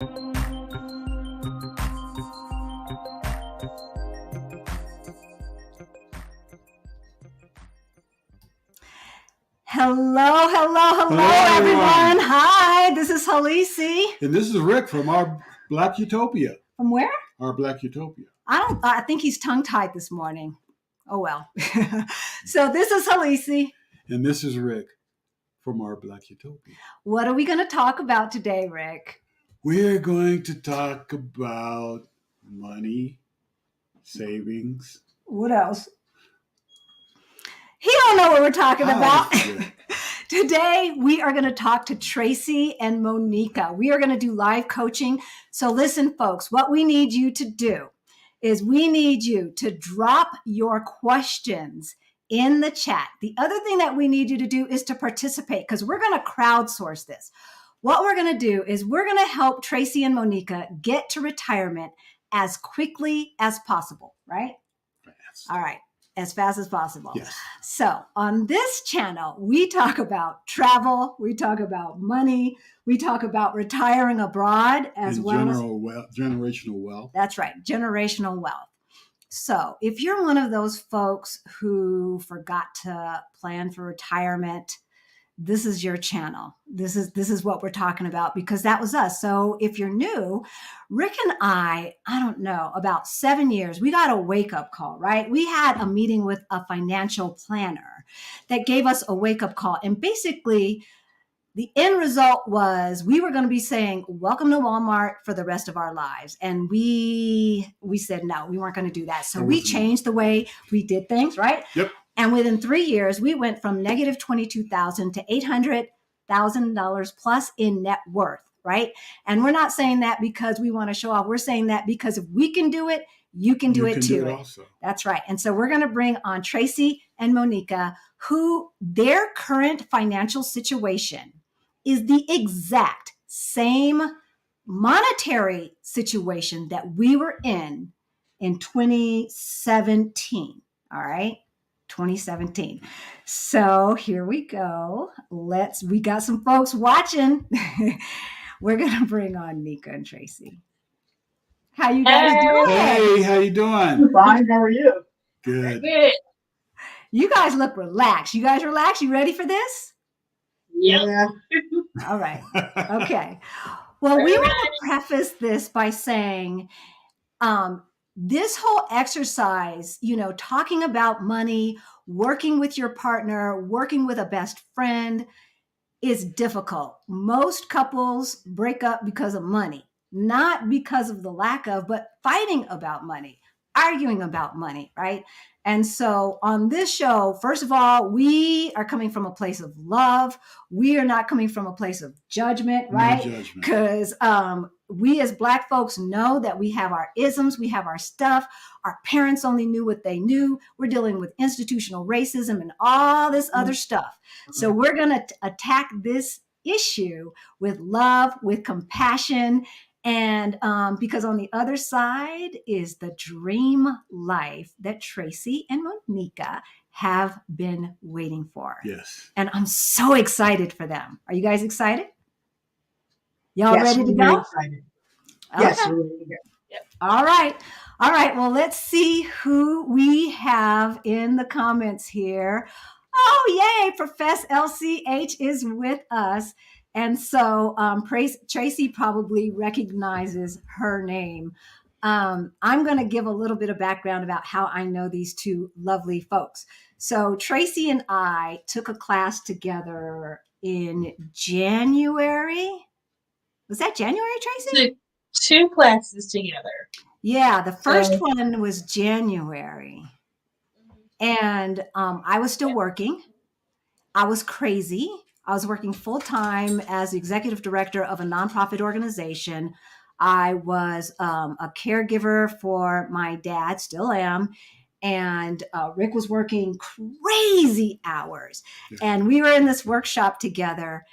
Hello, everyone. Hi, this is Halisi. And this is Rick from our Black Utopia. From where? Our Black Utopia. I think he's tongue-tied this morning. Oh, well. So this is Halisi. And this is Rick from our Black Utopia. What are we going to talk about today, Rick? We're going to talk about money, savings. What else? He don't know what we're talking about. Today, we are going to talk to Tracy and Monieka. We are going to do live coaching. So listen, folks, what we need you to do is we need you to drop your questions in the chat. The other thing that we need you to do is to participate, because we're going to crowdsource this. What we're going to do is we're going to help Tracy and Monieka get to retirement as quickly as possible, right? Fast. All right. As fast as possible. Yes. So on this channel, we talk about travel, we talk about money, we talk about retiring abroad as well as generational wealth. That's right, generational wealth. So if you're one of those folks who forgot to plan for retirement, this is your channel. This is what we're talking about, because that was us. So if you're new, Rick and I don't know, about 7 years, we got a wake-up call, right? We had a meeting with a financial planner that gave us a wake-up call. And basically, the end result was we were going to be saying, welcome to Walmart for the rest of our lives. And we said, no, we weren't going to do that. So we changed the way we did things, right? Yep. And within 3 years, we went from negative $22,000 to $800,000 plus in net worth, right? And we're not saying that because we want to show off. We're saying that because if we can do it, you can do it too. Also. That's right. And so we're going to bring on Tracy and Monieka, who their current financial situation is the exact same monetary situation that we were in 2017. All right. 2017. So here we go. We got some folks watching. We're going to bring on Nieka and Tracy. How you guys doing? Hey, how you doing? Fine. How are you? Good. Good. You guys look relaxed. You guys relaxed? You ready for this? Yeah. All right. Okay. Well, we want to preface this by saying, this whole exercise, talking about money, working with your partner, working with a best friend is difficult. Most couples break up because of money, not because of the lack of, but fighting about money, arguing about money, right? And so on this show, first of all, we are coming from a place of love. We are not coming from a place of judgment, right? Because we as Black folks know that we have our isms, we have our stuff. Our parents only knew what they knew. We're dealing with institutional racism and all this other stuff. So we're going to attack this issue with love, with compassion, and because on the other side is the dream life that Tracy and Monieka have been waiting for. Yes. And I'm so excited for them. Are you guys excited? Y'all ready to go? Excited. Okay. Yes, we're ready to go. Yep. All right. Well, let's see who we have in the comments here. Oh, yay. Professor LCH is with us. And so Tracy probably recognizes her name. I'm going to give a little bit of background about how I know these two lovely folks. So Tracy and I took a class together in January. Was that January, Tracy? Two classes together. Yeah, the first one was January. And I was still working. I was crazy. I was working full-time as the executive director of a nonprofit organization. I was a caregiver for my dad, still am. And Rick was working crazy hours. And we were in this workshop together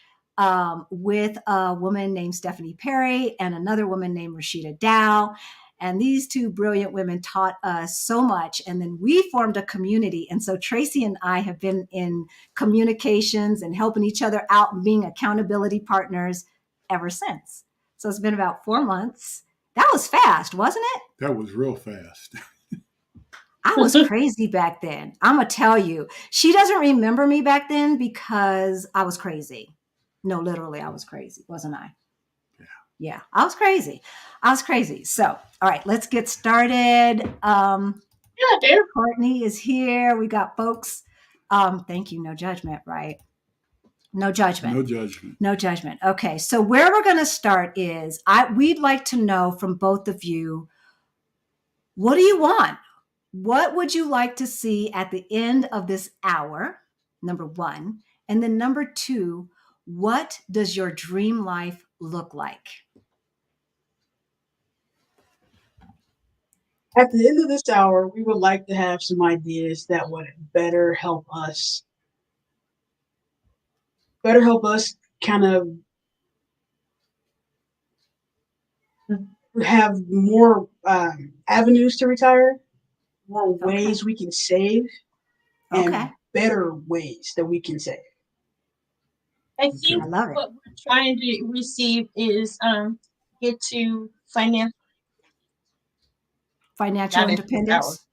with a woman named Stephanie Perry and another woman named Rashida Dow. And these two brilliant women taught us so much. And then we formed a community. And so Tracy and I have been in communications and helping each other out and being accountability partners ever since. So it's been about 4 months. That was fast, wasn't it? That was real fast. I was crazy back then. I'm going to tell you. She doesn't remember me back then because I was crazy. No, literally, I was crazy, wasn't I? Yeah, I was crazy. So, all right, let's get started. Yeah, dude. Courtney is here. We got folks. Thank you. No judgment, right? No judgment. No judgment. No judgment. Okay, so where we're going to start is we'd like to know from both of you, what do you want? What would you like to see at the end of this hour? Number one. And then number two, what does your dream life look like? At the end of this hour, we would like to have some ideas that would better help us kind of have more avenues to retire, more ways we can save, and better ways that we can save. I think I love it. what we're trying to receive is get to financial independence.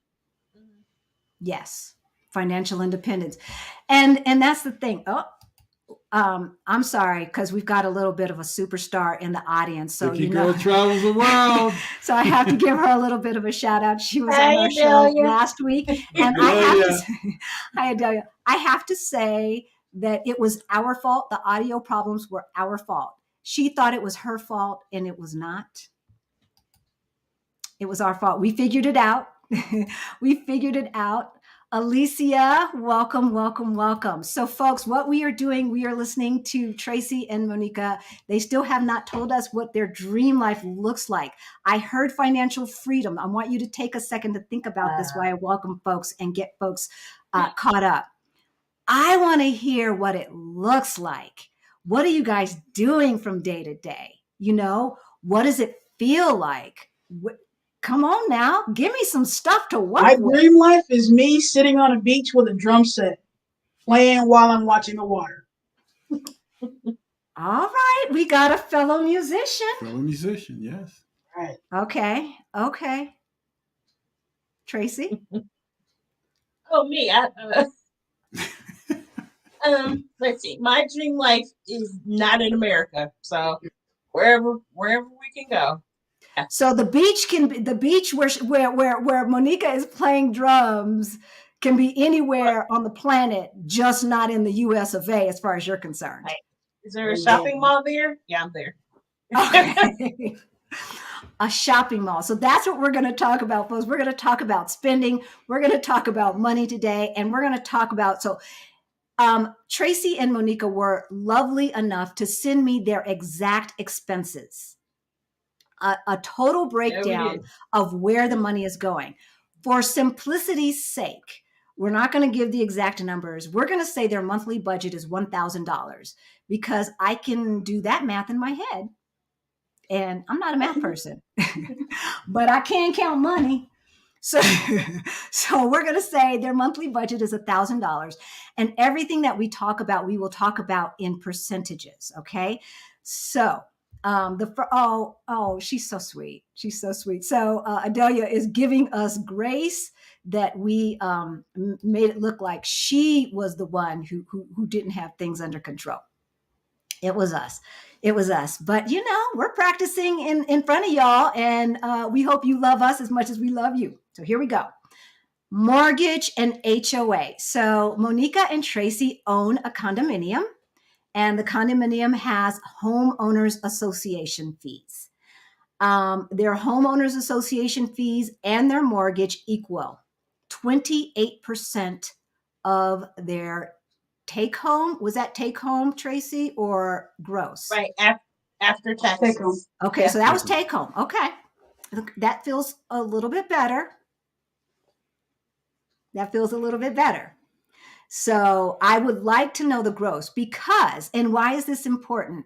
Yes, financial independence, and that's the thing. I'm sorry because we've got a little bit of a superstar in the audience, so Vicky Girl travels the world. So I have to give her a little bit of a shout out. She was on our show last week, and I have to say that it was our fault. The audio problems were our fault. She thought it was her fault, and it was not. It was our fault. We figured it out. Alicia, welcome. So folks, what we are doing, we are listening to Tracy and Monieka. They still have not told us what their dream life looks like. I heard financial freedom. I want you to take a second to think about this while I welcome folks and get folks caught up. I want to hear what it looks like. What are you guys doing from day to day? What does it feel like? Come on now, give me some stuff to work with. My dream life is me sitting on a beach with a drum set, playing while I'm watching the water. All right, we got a fellow musician. Yes. Right. Okay. Tracy? Oh, me. Let's see. My dream life is not in America, so wherever we can go. So the beach where Monieka is playing drums can be anywhere on the planet, just not in the US of A, as far as you're concerned. Right. Is there a shopping mall there? Yeah, I'm there. Okay. A shopping mall. So that's what we're going to talk about, folks. We're going to talk about spending. We're going to talk about money today, and we're going to talk about Tracy and Monieka were lovely enough to send me their exact expenses. A total breakdown of where the money is going. For simplicity's sake, we're not going to give the exact numbers. We're going to say their monthly budget is $1,000 because I can do that math in my head. And I'm not a math person, but I can count money. So we're going to say their monthly budget is $1,000. And everything that we talk about, we will talk about in percentages. Okay. So she's so sweet. So Adelia is giving us grace that we made it look like she was the one who didn't have things under control. It was us. But we're practicing in front of y'all, and we hope you love us as much as we love you. So here we go. Mortgage and HOA. So Monieka and Tracy own a condominium. And the condominium has homeowners association fees. Their homeowners association fees and their mortgage equal 28% of their take home. Was that take home, Tracy, or gross? Right, after taxes. Take home. Okay, so that was take home. Okay. That feels a little bit better. So I would like to know the gross because, and why is this important?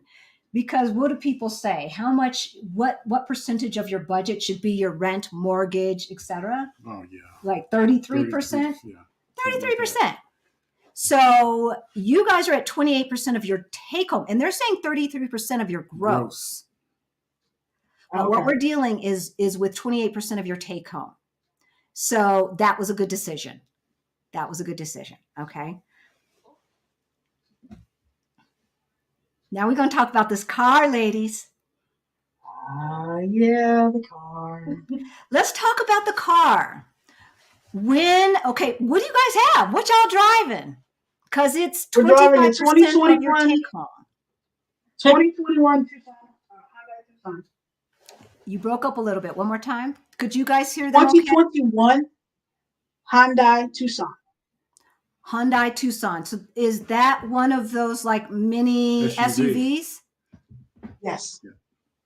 Because what do people say? How much, what percentage of your budget should be your rent, mortgage, etc.? Oh, yeah. Like 33%? Yeah. 33%. So you guys are at 28% of your take home, and they're saying 33% of your gross. But what we're dealing is with 28% of your take home. So that was a good decision. That was a good decision. Okay. Now we're going to talk about this car, ladies. Yeah, the car. Let's talk about the car. Okay, what do you guys have? What y'all driving? Because it's 25% of your take home. 2021 Tucson. Tucson. You broke up a little bit. One more time. Could you guys hear them? 2021 Hyundai Tucson. Hyundai Tucson. So is that one of those like mini SUVs? Yes.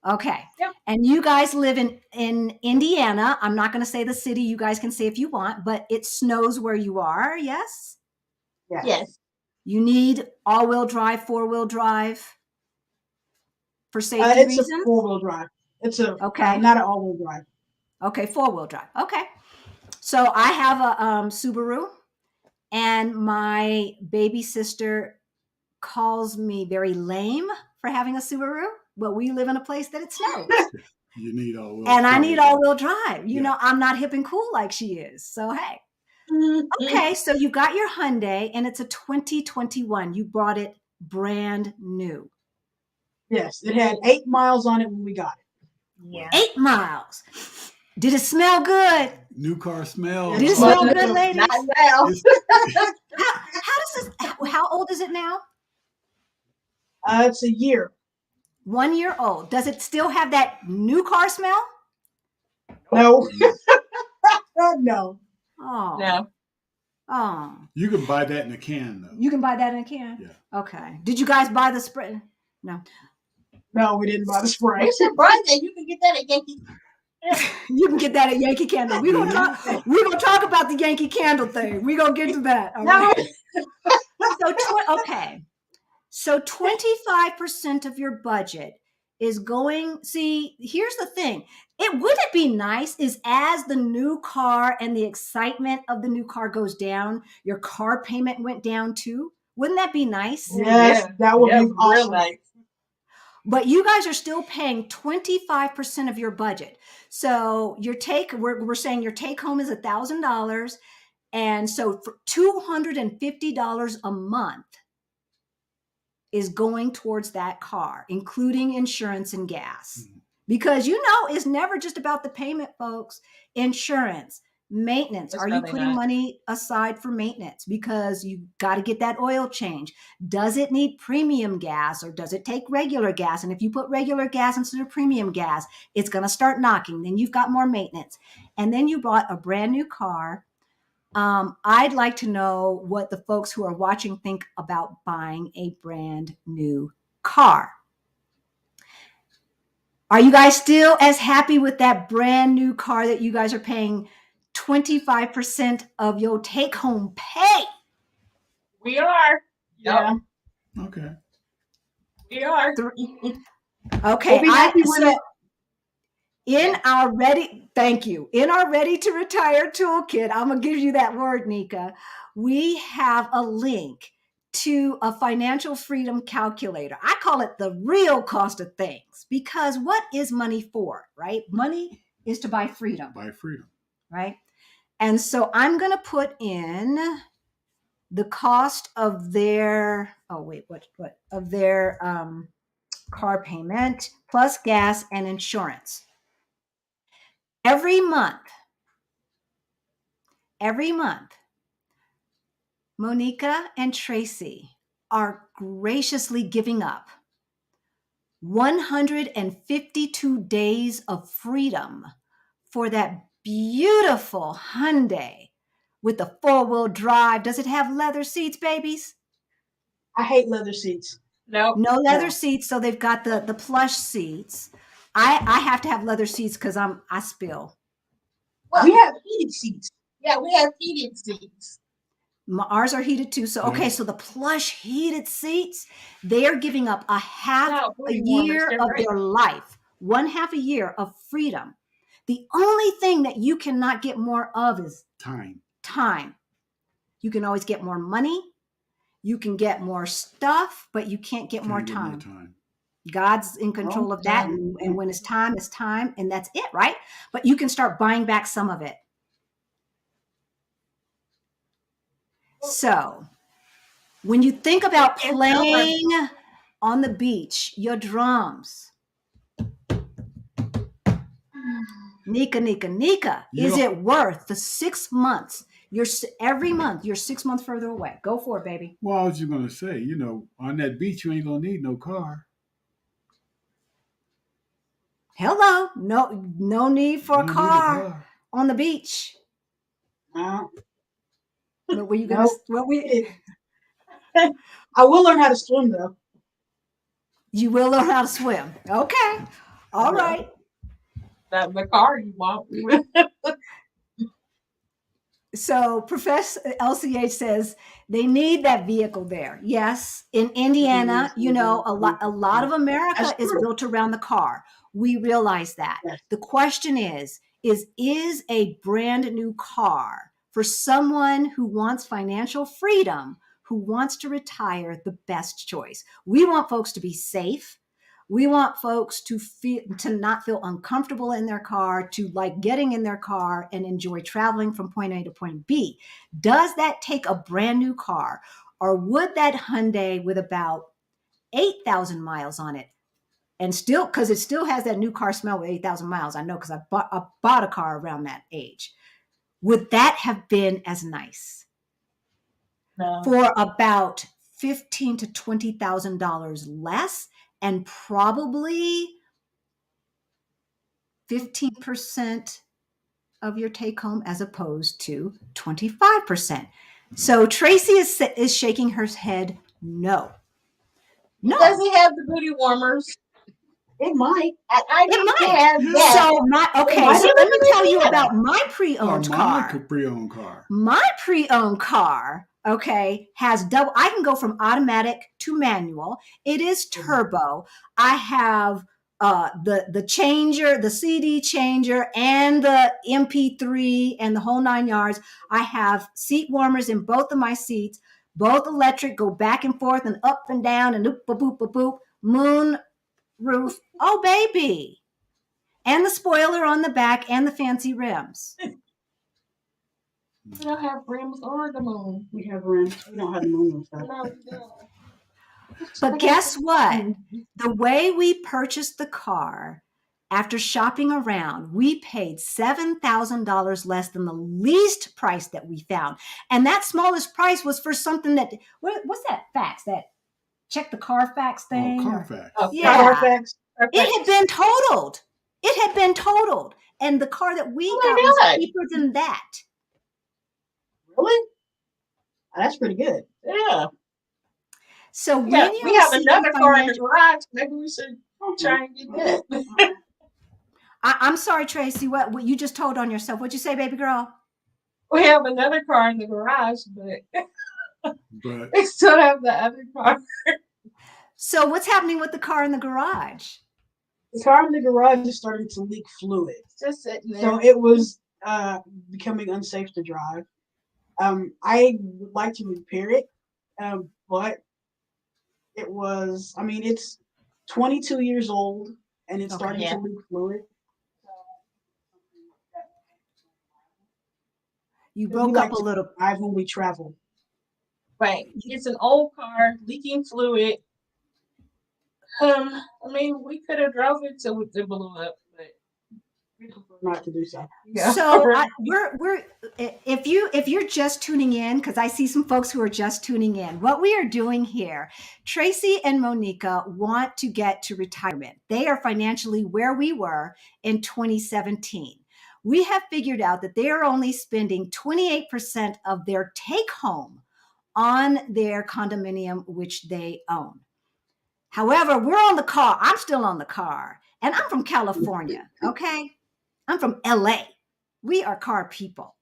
Okay. Yep. And you guys live in Indiana. I'm not going to say the city. You guys can say if you want, but it snows where you are. Yes? Yes. You need all-wheel drive, four-wheel drive for safety reasons? It's a four-wheel drive. It's a okay. Not an all-wheel drive. Okay, four-wheel drive. Okay. So I have a Subaru, and my baby sister calls me very lame for having a Subaru, but we live in a place that it snows. You need all-wheel and I need all-wheel drive. You know, I'm not hip and cool like she is. So, hey. Okay, so you got your Hyundai, and it's a 2021. You bought it brand new. Yes, it had 8 miles on it when we got it. Yeah. 8 miles. Did it smell good? New car smell. Did it smell good, ladies? Not well. How old is it now? It's a year. 1 year old. Does it still have that new car smell? No. No. Oh. No. Oh. You can buy that in a can, though. You can buy that in a can? Yeah. Okay. Did you guys buy the spray? No. No, we didn't buy the spray. We should buy that. You can get that at Yankee. You can get that at Yankee Candle. We're gonna talk about the Yankee Candle thing. We're gonna get to that. All right. So 25% of your budget is going. See, here's the thing. Wouldn't it be nice is as the new car and the excitement of the new car goes down, your car payment went down too? Wouldn't that be nice? Yes, that would be awesome. Real nice. But you guys are still paying 25% of your budget. So we're saying your take home is $1,000. And so for $250 a month is going towards that car, including insurance and gas. Because it's never just about the payment, folks. Insurance, maintenance. Are you putting money aside for maintenance? Because you got to get that oil change. Does it need premium gas or does it take regular gas? And if you put regular gas instead of premium gas, it's going to start knocking. Then you've got more maintenance. And then you bought a brand new car. I'd like to know what the folks who are watching think about buying a brand new car. Are you guys still as happy with that brand new car that you guys are paying 25% of your take home pay? We are. Yeah. Okay. We are. Okay. We'll be happy with it. In our ready to retire toolkit, I'm going to give you that word, Nieka. We have a link to a financial freedom calculator. I call it the real cost of things, because what is money for, right? Money is to buy freedom. Buy freedom. Right? And so I'm going to put in the cost of their, of their car payment plus gas and insurance. Every month, Monieka and Tracy are graciously giving up 152 days of freedom for that beautiful Hyundai with the four-wheel drive. Does it have leather seats, babies? I hate leather seats. No leather seats. So they've got the plush seats. I have to have leather seats because I spill. Well, we have heated seats. Yeah, we have heated seats. Ours are heated too. So, okay, so the plush heated seats, they are giving up a half a year of their life, 1/2 a year of freedom. The only thing that you cannot get more of is time. You can always get more money. You can get more stuff, but you can't get more time. God's in control of that. And when it's time, and that's it, right? But you can start buying back some of it. So when you think about playing on the beach, your drums, Nieka, is it worth the 6 months? Every month, you're 6 months further away. Go for it, baby. Well, I was just going to say, on that beach, you ain't going to need no car. Hello. No need for a car on the beach. No. What were you going to I will learn how to swim, though. You will learn how to swim. Okay. All right. The car you want. So Professor LCH says they need that vehicle there. Yes. In Indiana, a lot of America is built around the car. We realize that. Yes. The question is a brand new car for someone who wants financial freedom, who wants to retire, the best choice? We want folks to be safe. We want folks to not feel uncomfortable in their car, to like getting in their car and enjoy traveling from point A to point B. Does that take a brand new car, or would that Hyundai with about 8,000 miles on it, and still, because it still has that new car smell with 8,000 miles, I know because I bought a car around that age, would that have been as nice? No. For about $15,000 to $20,000 less, and probably 15% of your take home as opposed to 25%. So Tracy is shaking her head no. Does he have the booty warmers? It might. I need to have that. So let me tell you about my pre-owned car. My pre-owned car, has double. I can go from automatic to manual. It is turbo. I have the changer, the CD changer, and the MP3, and the whole 9 yards. I have seat warmers in both of my seats, both electric, go back and forth and up and down and boop, boop, boop, boop, moon roof. Oh, baby. And the spoiler on the back and the fancy rims. We don't have rims or the moon. We have rims. We don't have the moon. But guess what? The way we purchased the car, after shopping around, we paid $7,000 less than the least price that we found. And that smallest price was for something that, what's that fax? That check the Carfax thing? Carfax. Yeah. Carfax. It had been totaled. And the car that we got was cheaper than that. Really? That's pretty good. Yeah. So we have another car in the garage. Maybe we should try and get that. I'm sorry, Tracy. What you just told on yourself? What'd you say, baby girl? We have another car in the garage, but we still have the other car. So what's happening with the car in the garage? The car in the garage is starting to leak fluid. Just sitting there. So it was becoming unsafe to drive. I would like to repair it, but it was, it's 22 years old and it's starting to leak fluid. You broke up a little. Drive when we travel. Right. It's an old car, leaking fluid. We could have drove it till it blew up, but we prefer not to do so. Yeah. So we're if you're just tuning in, because I see some folks who are just tuning in, what we are doing here, Tracy and Monieka want to get to retirement. They are financially where we were in 2017. We have figured out that they are only spending 28% of their take home on their condominium, which they own. However, we're on the car. I'm still on the car, and I'm from California. Okay. I'm from LA. We are car people,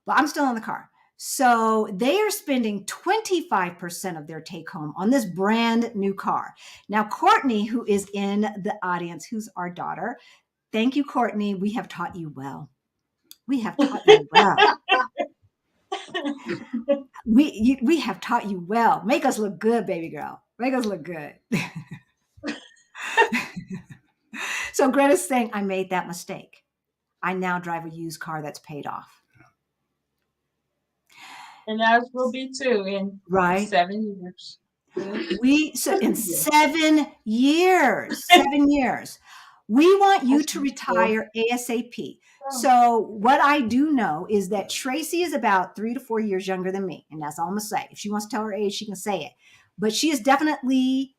but I'm still on the car. So they are spending 25% of their take home on this brand new car. Now, Courtney, who is in the audience, who's our daughter. Thank you, Courtney. We have taught you well. We have taught you well. We have taught you well. Make us look good, baby girl. Make us look good. So Greta's saying, I made that mistake. I now drive a used car that's paid off. And ours will be too in Right. 7 years. So in 7 years, 7 years, we want you to retire ASAP. So what I do know is that Tracy is about 3 to 4 years younger than me. And that's all I'm gonna say. If she wants to tell her age, she can say it. But she is definitely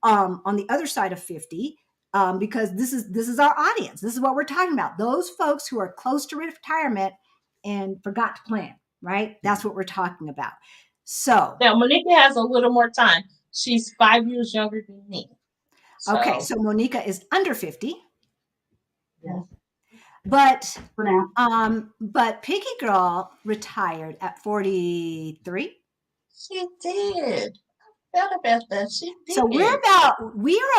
on the other side of 50, because this is our audience. This is what we're talking about. Those folks who are close to retirement and forgot to plan, right? That's what we're talking about. So now Monieka has a little more time. She's 5 years younger than me. okay, so Monieka is under 50. Yes. But For now. But Piggy Girl retired at 43. She did. I felt about that. She did. So we are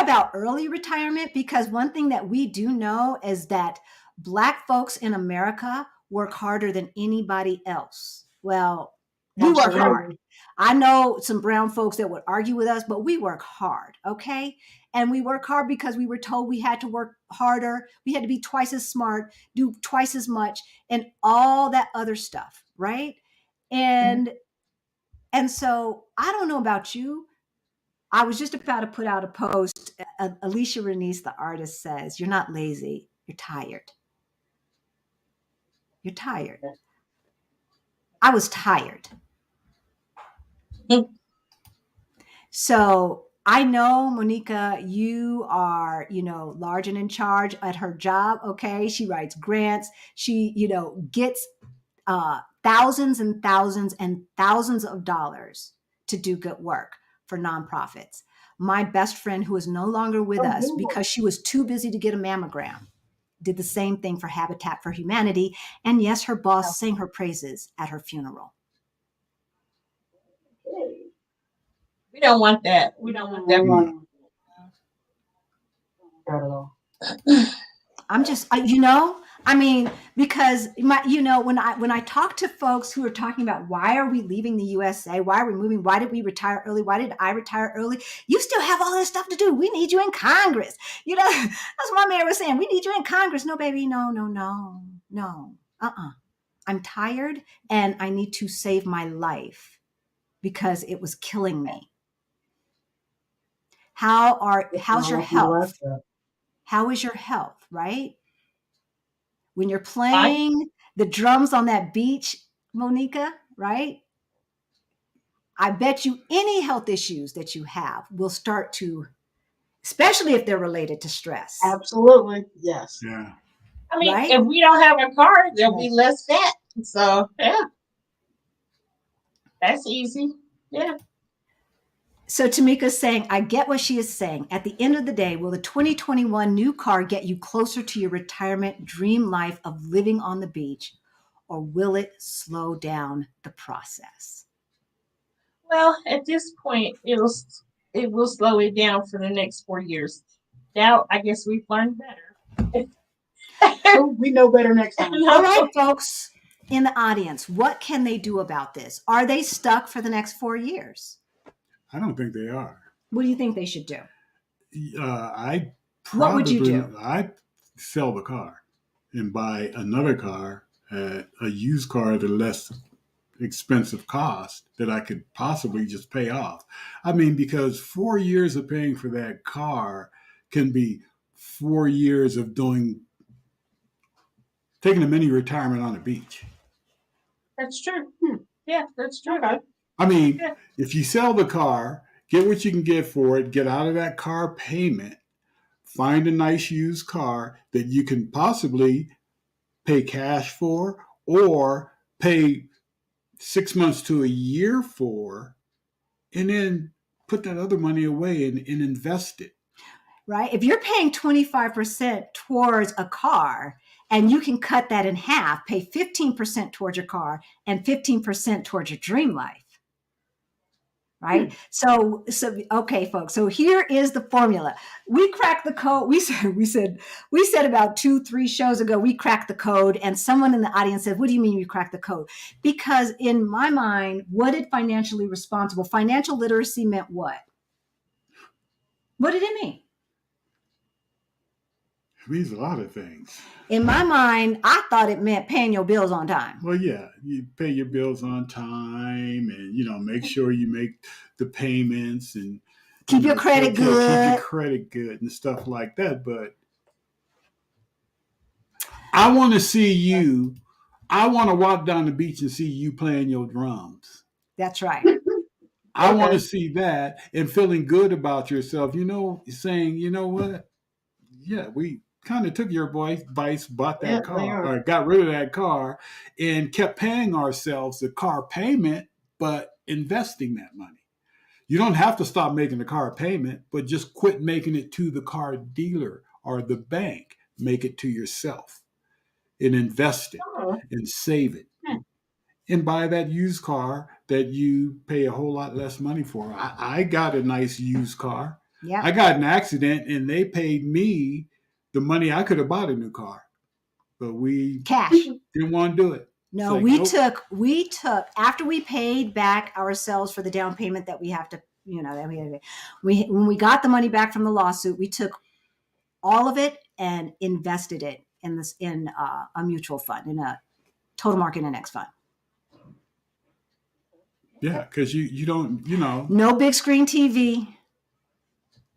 about early retirement, because one thing that we do know is that Black folks in America work harder than anybody else. Well, we work hard. I know some brown folks that would argue with us, but we work hard, okay? And we work hard because we were told we had to work harder. We had to be twice as smart, do twice as much, and all that other stuff, right? And so I don't know about you. I was just about to put out a post. Alicia Renice, the artist, says, you're not lazy, you're tired. You're tired. I was tired. So I know, Monieka, you are, large and in charge at her job. Okay. She writes grants. She, gets thousands and thousands and thousands of dollars to do good work for nonprofits. My best friend, who is no longer with us because she was too busy to get a mammogram, did the same thing for Habitat for Humanity. And yes, her boss sang her praises at her funeral. We don't want that. We don't want that. Not at all. I'm just, because when I talk to folks who are talking about why are we leaving the USA, why are we moving, why did we retire early, why did I retire early? You still have all this stuff to do. We need you in Congress. That's what my mayor was saying. We need you in Congress. No, baby, no. I'm tired and I need to save my life because it was killing me. How's your health? How is your health, right? When you're playing the drums on that beach, Monieka, right? I bet you any health issues that you have will start to, especially if they're related to stress. Absolutely. Yes. Yeah. I mean, if we don't have a car, there'll be less fat. So, yeah. That's easy. Yeah. So Tamika's saying, I get what she is saying. At the end of the day, will the 2021 new car get you closer to your retirement dream life of living on the beach, or will it slow down the process? Well, at this point, it will slow it down for the next 4 years. Now, I guess we've learned better. We know better next time. All right, folks in the audience, what can they do about this? Are they stuck for the next 4 years? I don't think they are. What do you think they should do? What would you do? I'd sell the car and buy another car, a used car at a less expensive cost that I could possibly just pay off. I mean, because 4 years of paying for that car can be 4 years of taking a mini retirement on a beach. That's true. Yeah, that's true. Okay. I mean, if you sell the car, get what you can get for it, get out of that car payment, find a nice used car that you can possibly pay cash for or pay 6 months to a year for, and then put that other money away and invest it. Right? If you're paying 25% towards a car and you can cut that in half, pay 15% towards your car and 15% towards your dream life. Right? So okay, folks. So here is the formula. We cracked the code. We said about 2-3 shows ago, we cracked the code. And someone in the audience said, what do you mean you cracked the code? Because in my mind, what did financially responsible? Financial literacy meant what? What did it mean? It means a lot of things. In my mind, I thought it meant paying your bills on time. Well, yeah, you pay your bills on time, and make sure you make the payments, and Keep your credit keep your good. credit good and stuff like that. But I want to see you. I want to walk down the beach and see you playing your drums. That's right. I want to Okay. see that and feeling good about yourself. Saying, you know what? Yeah, we kind of took your advice, bought Yeah, that they car, are. or got rid of that car, and kept paying ourselves the car payment, but investing that money. You don't have to stop making the car payment, but just quit making it to the car dealer or the bank. Make it to yourself and invest it Oh, and save it hmm. and buy that used car that you pay a whole lot less money for. I got a nice used car. Yeah. I got an accident and they paid me the money I could have bought a new car, but we Cash. didn't want to do it. It's No, like, we nope. took after we paid back ourselves for the down payment that we have to, that we when we got the money back from the lawsuit, we took all of it and invested it in a mutual fund, in a total market index fund. Yeah, because you don't, No big screen TV.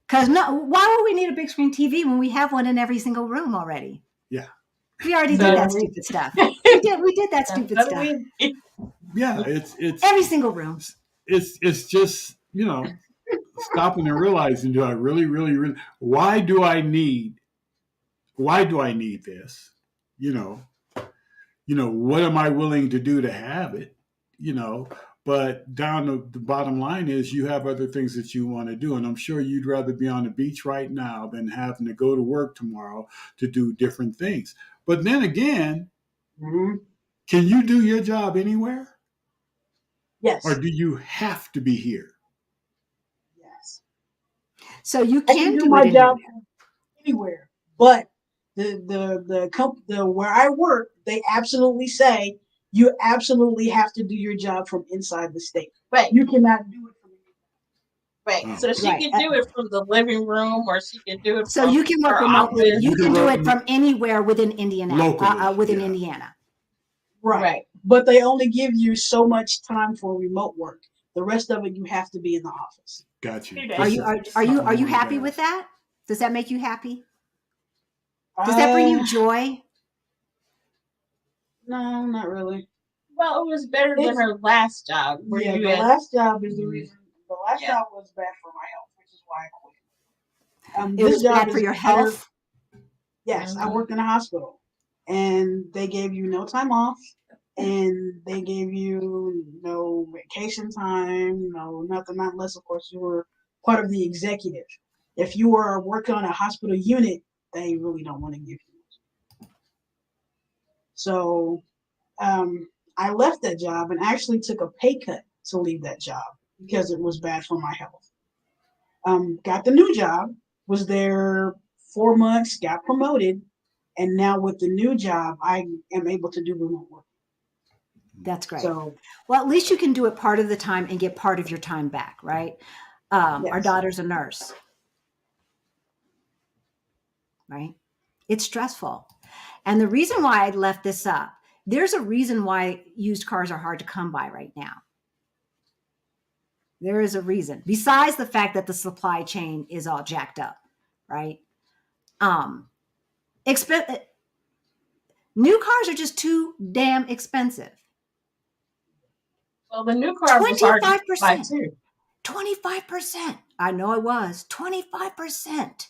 Because why would we need a big screen TV when we have one in every single room already? Yeah. We already did So that we- stupid stuff. We did that stupid That's stuff. Yeah, it's Every single room. it's just, stopping and realizing, do I really, really, really, why do I need this? You know, what am I willing to do to have it? You know, but down the bottom line is you have other things that you want to do. And I'm sure you'd rather be on the beach right now than having to go to work tomorrow to do different things. But then again, Mhm. can you do your job anywhere? Or Yes. do you have to be here? Yes. So you I can can do do my it job anywhere. anywhere, but the where I work, they absolutely say you absolutely have to do your job from inside the state. Right, You cannot do it from right. Oh, So she Right. can do it from the living room, or she can do it So from you can work her remotely. office. You you can can do work it from anywhere within Indiana, locally. within Yeah. Indiana. right. Right. But they only give you so much time for remote work. The rest of it, you have to be in the office. Got you. 2 Are days. you are Something are you like happy that. with that? Does that make you happy? Does that bring you joy? No, not really. Well, it was better than It's her last job where yeah. you The had. last job is the reason. The last Yeah. job was bad for my health, which is why I quit. It This was job bad for is your better. health. Yes, I Mhm. worked in a hospital, and they gave you no time off, and they gave you no vacation time, no nothing, not unless, of course, you were part of the executive. If you were working on a hospital unit, they really don't want to give you. So I left that job and actually took a pay cut to leave that job because it was bad for my health. Got the new job, was there 4 months, got promoted, and now with the new job, I am able to do remote work. That's great. So Well, at least you can do it part of the time and get part of your time back, right? Our yes, daughter's a nurse, right? It's stressful. And the reason why I left this up, there's a reason why used cars are hard to come by right now. There is a reason, besides the fact that the supply chain is all jacked up, right? Exp- New cars are just too damn expensive. Well, the new cars was hard to buy 25%. too. 25%. I know it was 25%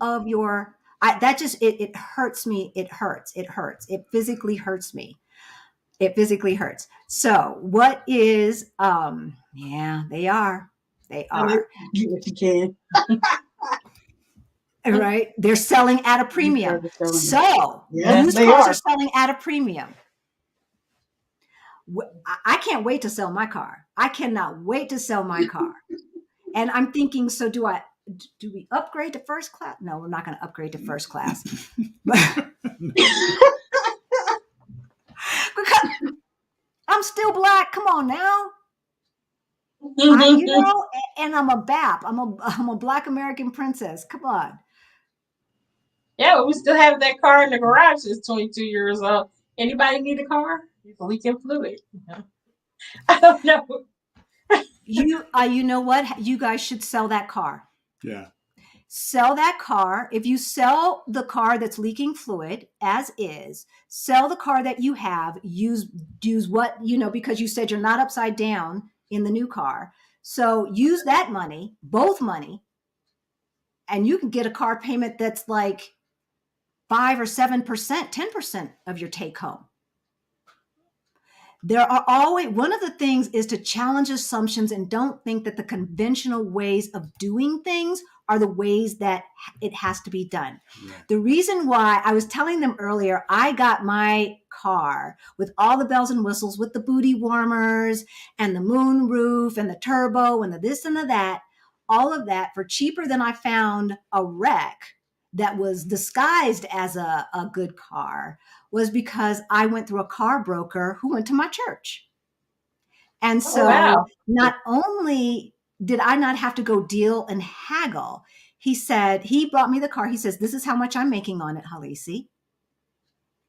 of your. That just it hurts me. It hurts. It hurts. It physically hurts me. It physically hurts. So what is yeah, they are. They are. get what you can. Right? They're selling at a Used premium. cars are selling. So Yes, used they cars are are. selling at a premium. I can't wait to sell my car. I cannot wait to sell my car. And I'm thinking, so do we upgrade to first class? No, we're not going to upgrade to first class. Because I'm still black. Come on now. And I'm a BAP. I'm a Black American princess. Come on. Yeah, but we still have that car in the garage that's 22 years old. Anybody need a car? It's leaking fluid. I don't know. You know what? You guys should sell that car. Yeah. Sell that car. If you sell the car that's leaking fluid as is, sell the car that you have, use what, because you said you're not upside down in the new car. So use that money, both money, and you can get a car payment that's like 5 or 7%, 10% of your take home. There are always, one of the things is to challenge assumptions and don't think that the conventional ways of doing things are the ways that it has to be done. Right. The reason why I was telling them earlier, I got my car with all the bells and whistles, with the booty warmers and the moon roof and the turbo and the this and the that, all of that for cheaper than I found a wreck that was disguised as a good car, was because I went through a car broker who went to my church. And so wow. not only did I not have to go deal and haggle, he brought me the car. He says, this is how much I'm making on it, Halisi.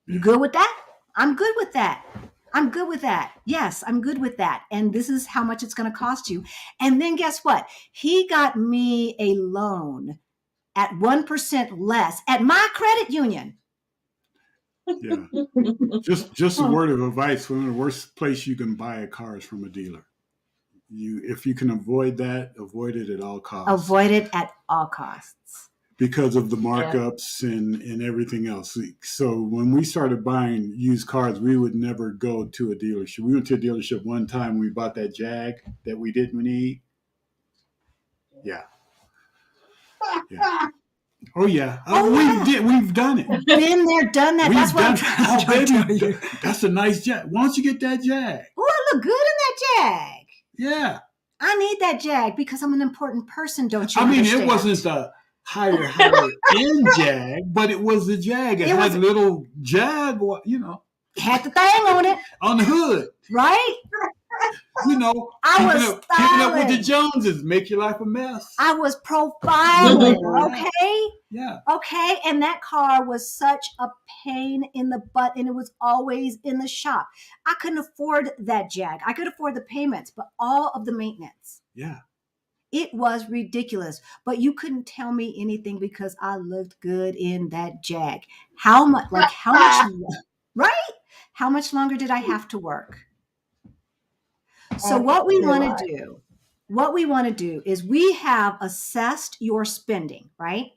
You good with that? I'm good with that. I'm good with that. Yes, I'm good with that. And this is how much it's going to cost you. And then guess what? He got me a loan at 1% less at my credit union. Yeah. Just a word of advice: one of the worst place you can buy a car is from a dealer. If you can avoid that, avoid it at all costs. Avoid it at all costs. Because of the markups and everything else. So when we started buying used cars, we would never go to a dealership. We went to a dealership one time. We bought that Jag that we didn't need. Yeah. Oh yeah. We've done it. Been there, done that. That's what I'm trying to tell you. That's a nice Jag. Why don't you get that Jag? Oh, I look good in that Jag. Yeah. I need that Jag because I'm an important person, don't you? I mean, understand? It wasn't the higher end Jag, but it was the Jag. It had a little Jag, had the thing on it. On the hood. Right? Keeping up with the Joneses, make your life a mess. I was profiling, okay? Yeah. Okay, and that car was such a pain in the butt, and it was always in the shop. I couldn't afford that Jag. I could afford the payments, but all of the maintenance. Yeah. It was ridiculous, but you couldn't tell me anything because I looked good in that Jag. How much, right? How much longer did I have to work? So what we want to do is we have assessed your spending, right?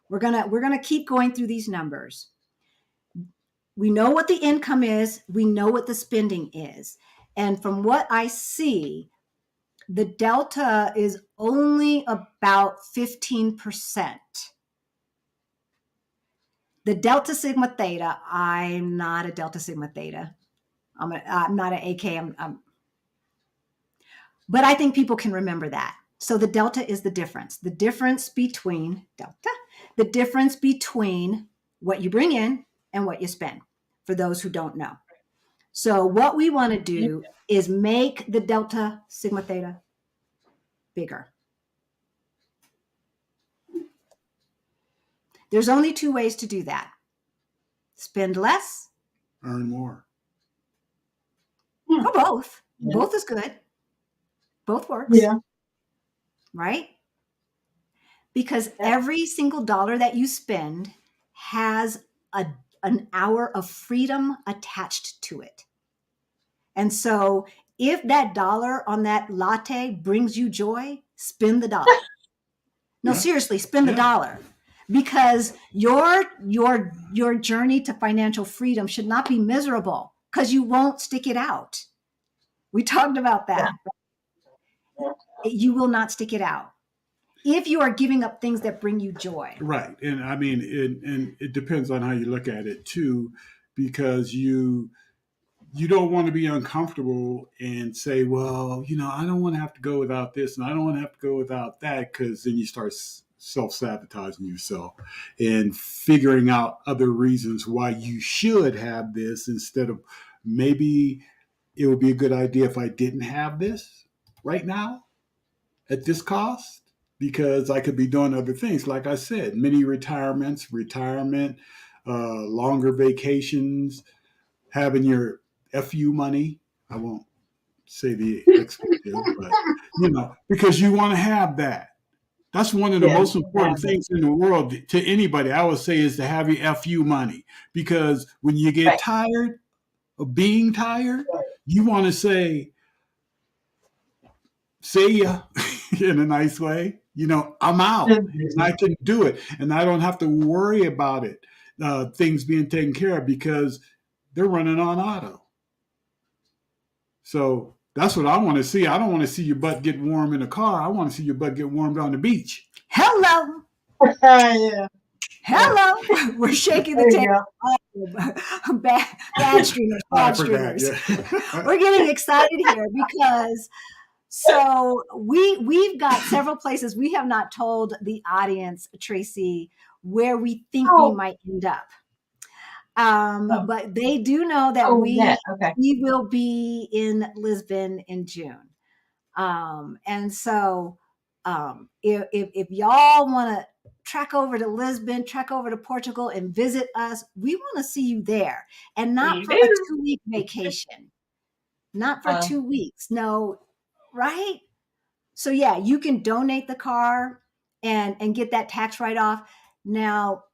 We're going to keep going through these numbers. We know what the income is. We know what the spending is. And from what I see, the delta is only about 15%. The Delta Sigma Theta, I'm not a Delta Sigma Theta. I'm not an AK. But I think people can remember that. So the delta is the difference. The difference between what you bring in and what you spend, for those who don't know. So what we want to do is make the Delta Sigma Theta bigger. There's only two ways to do that. Spend less. Earn more. Or both. Yeah. Both is good. Both works. Yeah. Right? Because every single dollar that you spend has an hour of freedom attached to it. And so if that dollar on that latte brings you joy, spend the dollar. No, seriously, spend the dollar. Because your journey to financial freedom should not be miserable, because you won't stick it out. We talked about that. You will not stick it out if you are giving up things that bring you joy. Right. And I mean, it depends on how you look at it too, because you don't want to be uncomfortable and say, well, I don't want to have to go without this and I don't want to have to go without that, because then you start self-sabotaging yourself and figuring out other reasons why you should have this, instead of maybe it would be a good idea if I didn't have this right now at this cost. because I could be doing other things. Like I said, mini retirement, longer vacations, having your FU money. I won't say the expletive, but because you want to have that. That's one of the Yeah, most important have that. things in the world to anybody, I would say, is to have your FU money. Because when you get Right. tired of being tired, Right. you want to say, see ya in a nice way. I'm out and I can do it. And I don't have to worry about it, things being taken care of because they're running on auto. So that's what I want to see. I don't want to see your butt get warm in a car. I want to see your butt get warmed on the beach. Hello. Yeah. Hello. We're shaking the There you table. go. Oh, bad streamers, I bad forgot. streamers. Yeah. We're getting excited here because so we've got several places we have not told the audience, Tracy, where we think we Oh, might end up. oh, But they do know that oh, that. Okay. we will be in Lisbon in June. And so if y'all want to trek over to Lisbon, trek over to Portugal and visit us, we want to see you there, and not We for a do. 2-week vacation, not for 2 weeks. No, right? So yeah, you can donate the car and get that tax write-off. Now,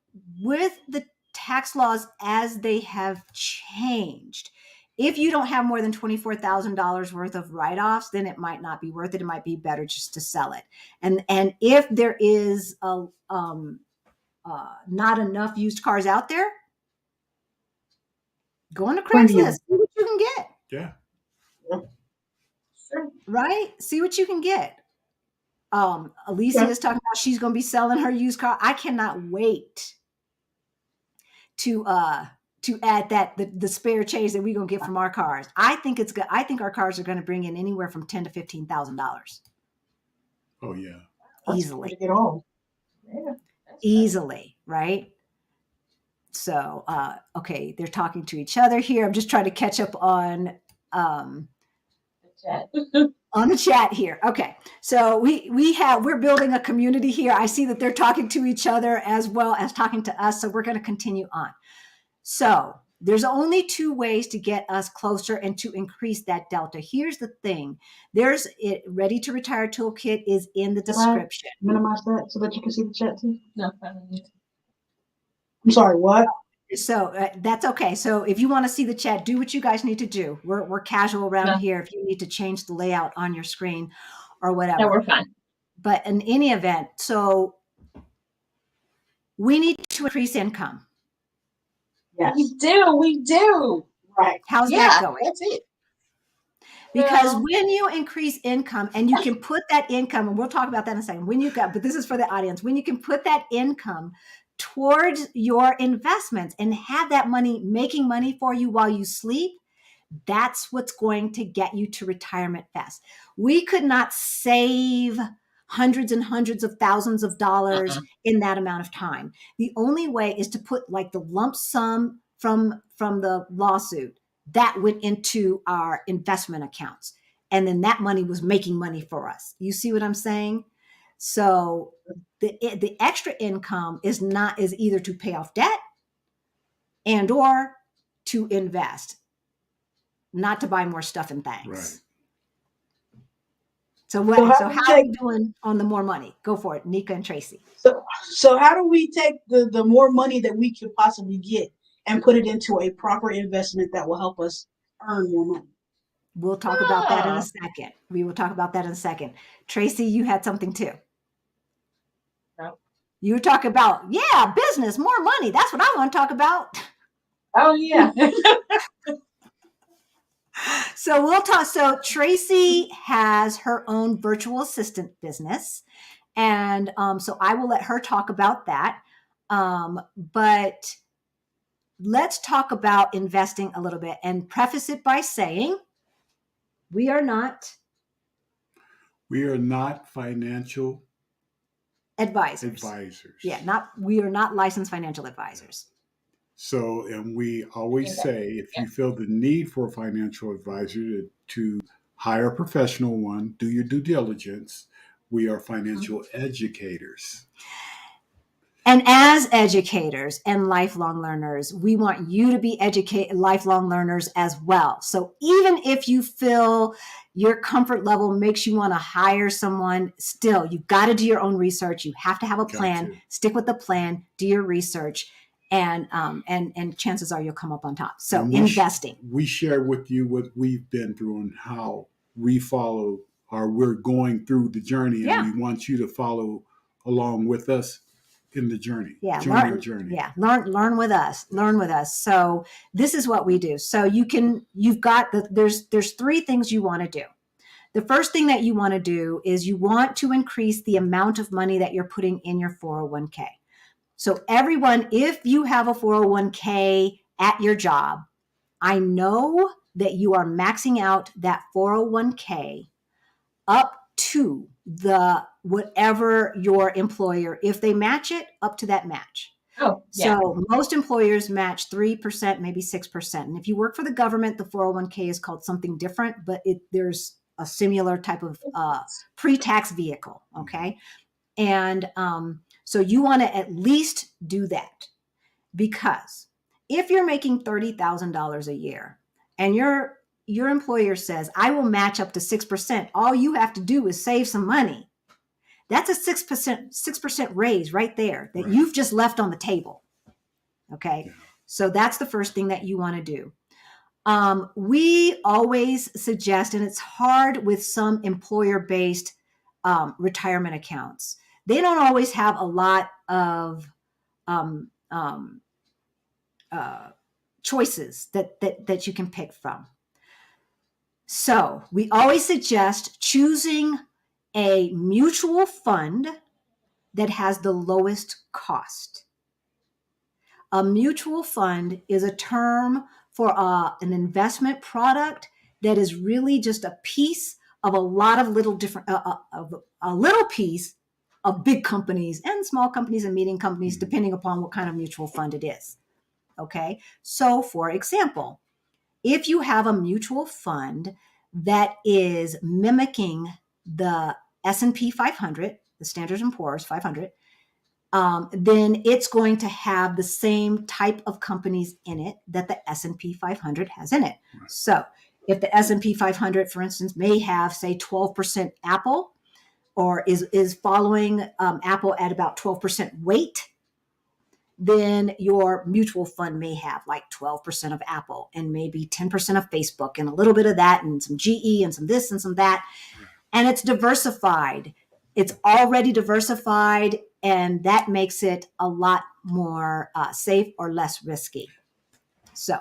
with the tax laws as they have changed, if you don't have more than $24,000 worth of write-offs, then it might not be worth it. It might be better just to sell it. And if there is not enough used cars out there, go on to Premium. Craigslist, see what you can get. Yeah. Sure. Right? See what you can get. Alicia Yeah. is talking about she's going to be selling her used car. I cannot wait to add that the spare change that we're going to get from our cars. I think it's good. I think our cars are going to bring in anywhere from $10,000 to $15,000 Oh, yeah. That's easily. to get home. Yeah. That's Easily, right? So, okay, they're talking to each other here. I'm just trying to catch up on the chat here. Okay. So we're building a community here. I see that they're talking to each other as well as talking to us. So we're going to continue on. So there's only 2 ways to get us closer and to increase that delta. Here's the thing. There's it Ready to Retire toolkit is in the description. Minimize that so that you can see the chat too. No, I don't need to. I'm sorry, what? So that's okay. So if you want to see the chat, do what you guys need to do. We're casual around No. here. If you need to change the layout on your screen or whatever. No, we're fine. But in any event, so we need to increase income. Yes. We do. Right. How's Yeah, that going? that's it. Because Well, when you increase income and you can put that income, and we'll talk about that in a second, but this is for the audience, when you can put that income towards your investments and have that money making money for you while you sleep, that's what's going to get you to retirement fast. We could not save hundreds and hundreds of thousands of dollars in that amount of time. The only way is to put like the lump sum from the lawsuit that went into our investment accounts. And then that money was making money for us. You see what I'm saying? So the extra income is either to pay off debt and or to invest, not to buy more stuff and things. Right. So how are we doing on the more money? Go for it, Nieka and Tracy. So how do we take the more money that we could possibly get and put it into a proper investment that will help us earn more money? We'll talk about that in a second. We will talk about that in a second. Tracy, you had something too. No. You were talking about, business, more money. That's what I want to talk about. Oh, yeah. So we'll talk. So Tracy has her own virtual assistant business. And so I will let her talk about that. But let's talk about investing a little bit and preface it by saying we are not financial advisors. Yeah, we are not licensed financial advisors. So, and we always say, if you feel the need for a financial advisor to hire a professional one, do your due diligence. We are financial educators. And as educators and lifelong learners, we want you to be lifelong learners as well. So even if you feel your comfort level makes you want to hire someone, still, you've got to do your own research. You have to have a plan. Stick with the plan. Do your research, and chances are you'll come up on top. So investing. We share with you what we've been through and how we follow, or we're going through the journey, and we want you to follow along with us in the journey. Learn with us. So this is what we do. So there's three things you want to do. The first thing that you want to do is you want to increase the amount of money that you're putting in your 401k. So everyone, if you have a 401k at your job, I know that you are maxing out that 401k up to the whatever your employer, if they match it, up to that match. Oh, yeah. So most employers match 3%, maybe 6%. And if you work for the government, the 401k is called something different, but there's a similar type of pre-tax vehicle. Okay. And so you want to at least do that, because if you're making $30,000 a year and your employer says, I will match up to 6%, all you have to do is save some money. That's a 6% raise right there that you've just left on the table. Okay. Yeah. So that's the first thing that you want to do. We always suggest, and it's hard with some employer-based retirement accounts. They don't always have a lot of choices that you can pick from. So we always suggest choosing a mutual fund that has the lowest cost. A mutual fund is a term for an investment product that is really just a piece of a lot of little different, a little piece of big companies and small companies and medium companies, depending upon what kind of mutual fund it is. Okay. So for example, if you have a mutual fund that is mimicking the S&P 500, the Standard & Poor's 500, then it's going to have the same type of companies in it that the S&P 500 has in it. Right. So if the S&P 500, for instance, may have, say, 12% Apple, or is following Apple at about 12% weight, then your mutual fund may have like 12% of Apple and maybe 10% of Facebook and a little bit of that and some GE and some this and some that. And it's diversified. It's already diversified, and that makes it a lot more safe or less risky. So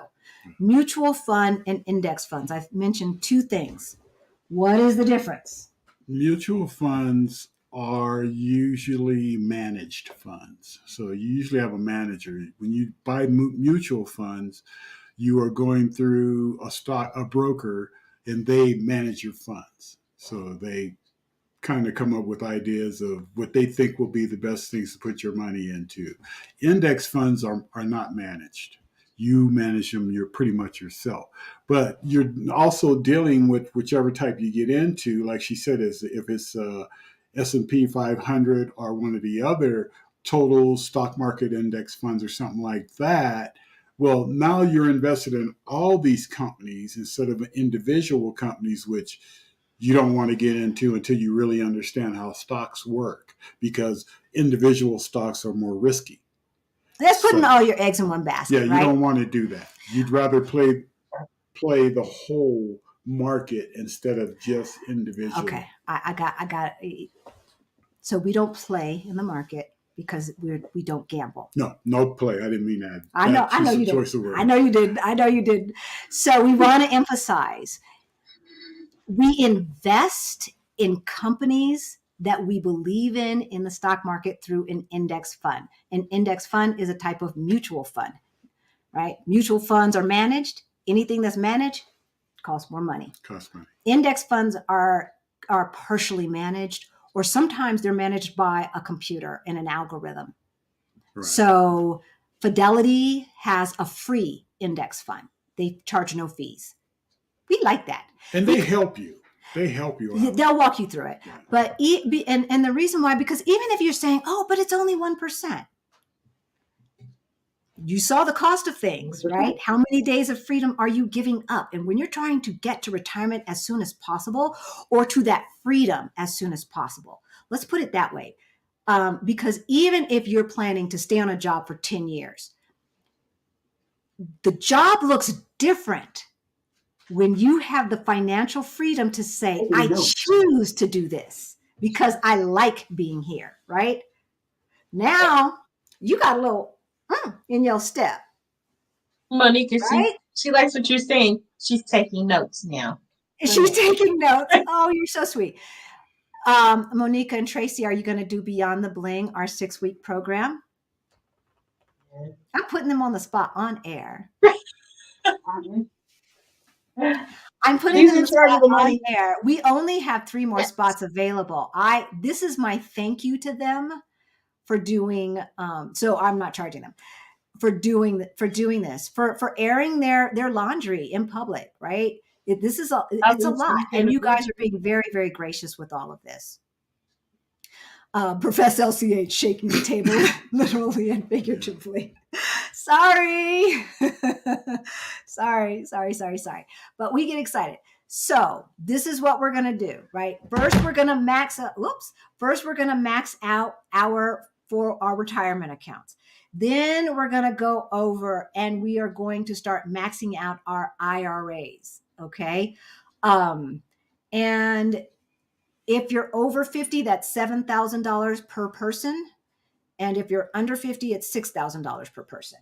mutual fund and index funds. I've mentioned two things. What is the difference? Mutual funds are usually managed funds. So you usually have a manager. When you buy mutual funds, you are going through a broker, and they manage your funds. So they kind of come up with ideas of what they think will be the best things to put your money into. Index funds are not managed. You manage them, you're pretty much yourself. But you're also dealing with whichever type you get into. Like she said, if it's S&P 500 or one of the other total stock market index funds or something like that, well, now you're invested in all these companies instead of individual companies, which you don't want to get into until you really understand how stocks work, because individual stocks are more risky. That's putting all your eggs in one basket. Yeah, you don't want to do that. You'd rather play the whole market instead of just individual. Okay, I got. So we don't play in the market because we don't gamble. No play. I didn't mean that. I know you did. I know you did. So we want to emphasize, we invest in companies that we believe in the stock market through an index fund. An index fund is a type of mutual fund, right? Mutual funds are managed. Anything that's managed costs more money. Index funds are partially managed, or sometimes they're managed by a computer and an algorithm. Right. So Fidelity has a free index fund. They charge no fees. We like that. And they help you. They help you out. They'll walk you through it. But and the reason why, because even if you're saying, oh, but it's only 1%, you saw the cost of things, right? How many days of freedom are you giving up? And when you're trying to get to retirement as soon as possible, or to that freedom as soon as possible, let's put it that way. Because even if you're planning to stay on a job for 10 years, the job looks different when you have the financial freedom to say, I choose to do this because I like being here, right? Now you got a little in your step. Monieka, right? she likes what you're saying. She's taking notes now. She's taking notes. Oh, you're so sweet. Monieka and Tracy, are you going to do Beyond the Bling, our 6-week program? I'm putting them on the spot on air. I'm putting them on air. We only have 3 more spots available. This is my thank you to them for doing. So I'm not charging them for doing this, for airing their laundry in public, right? It's a lot, and you guys are being very, very gracious with all of this. Professor LCH shaking the table literally and figuratively. Sorry. sorry. But we get excited. So this is what we're going to do, right? First, we're going to max out our retirement accounts. Then we're going to go over and we are going to start maxing out our IRAs. Okay. And if you're over 50, that's $7,000 per person. And if you're under 50, it's $6,000 per person.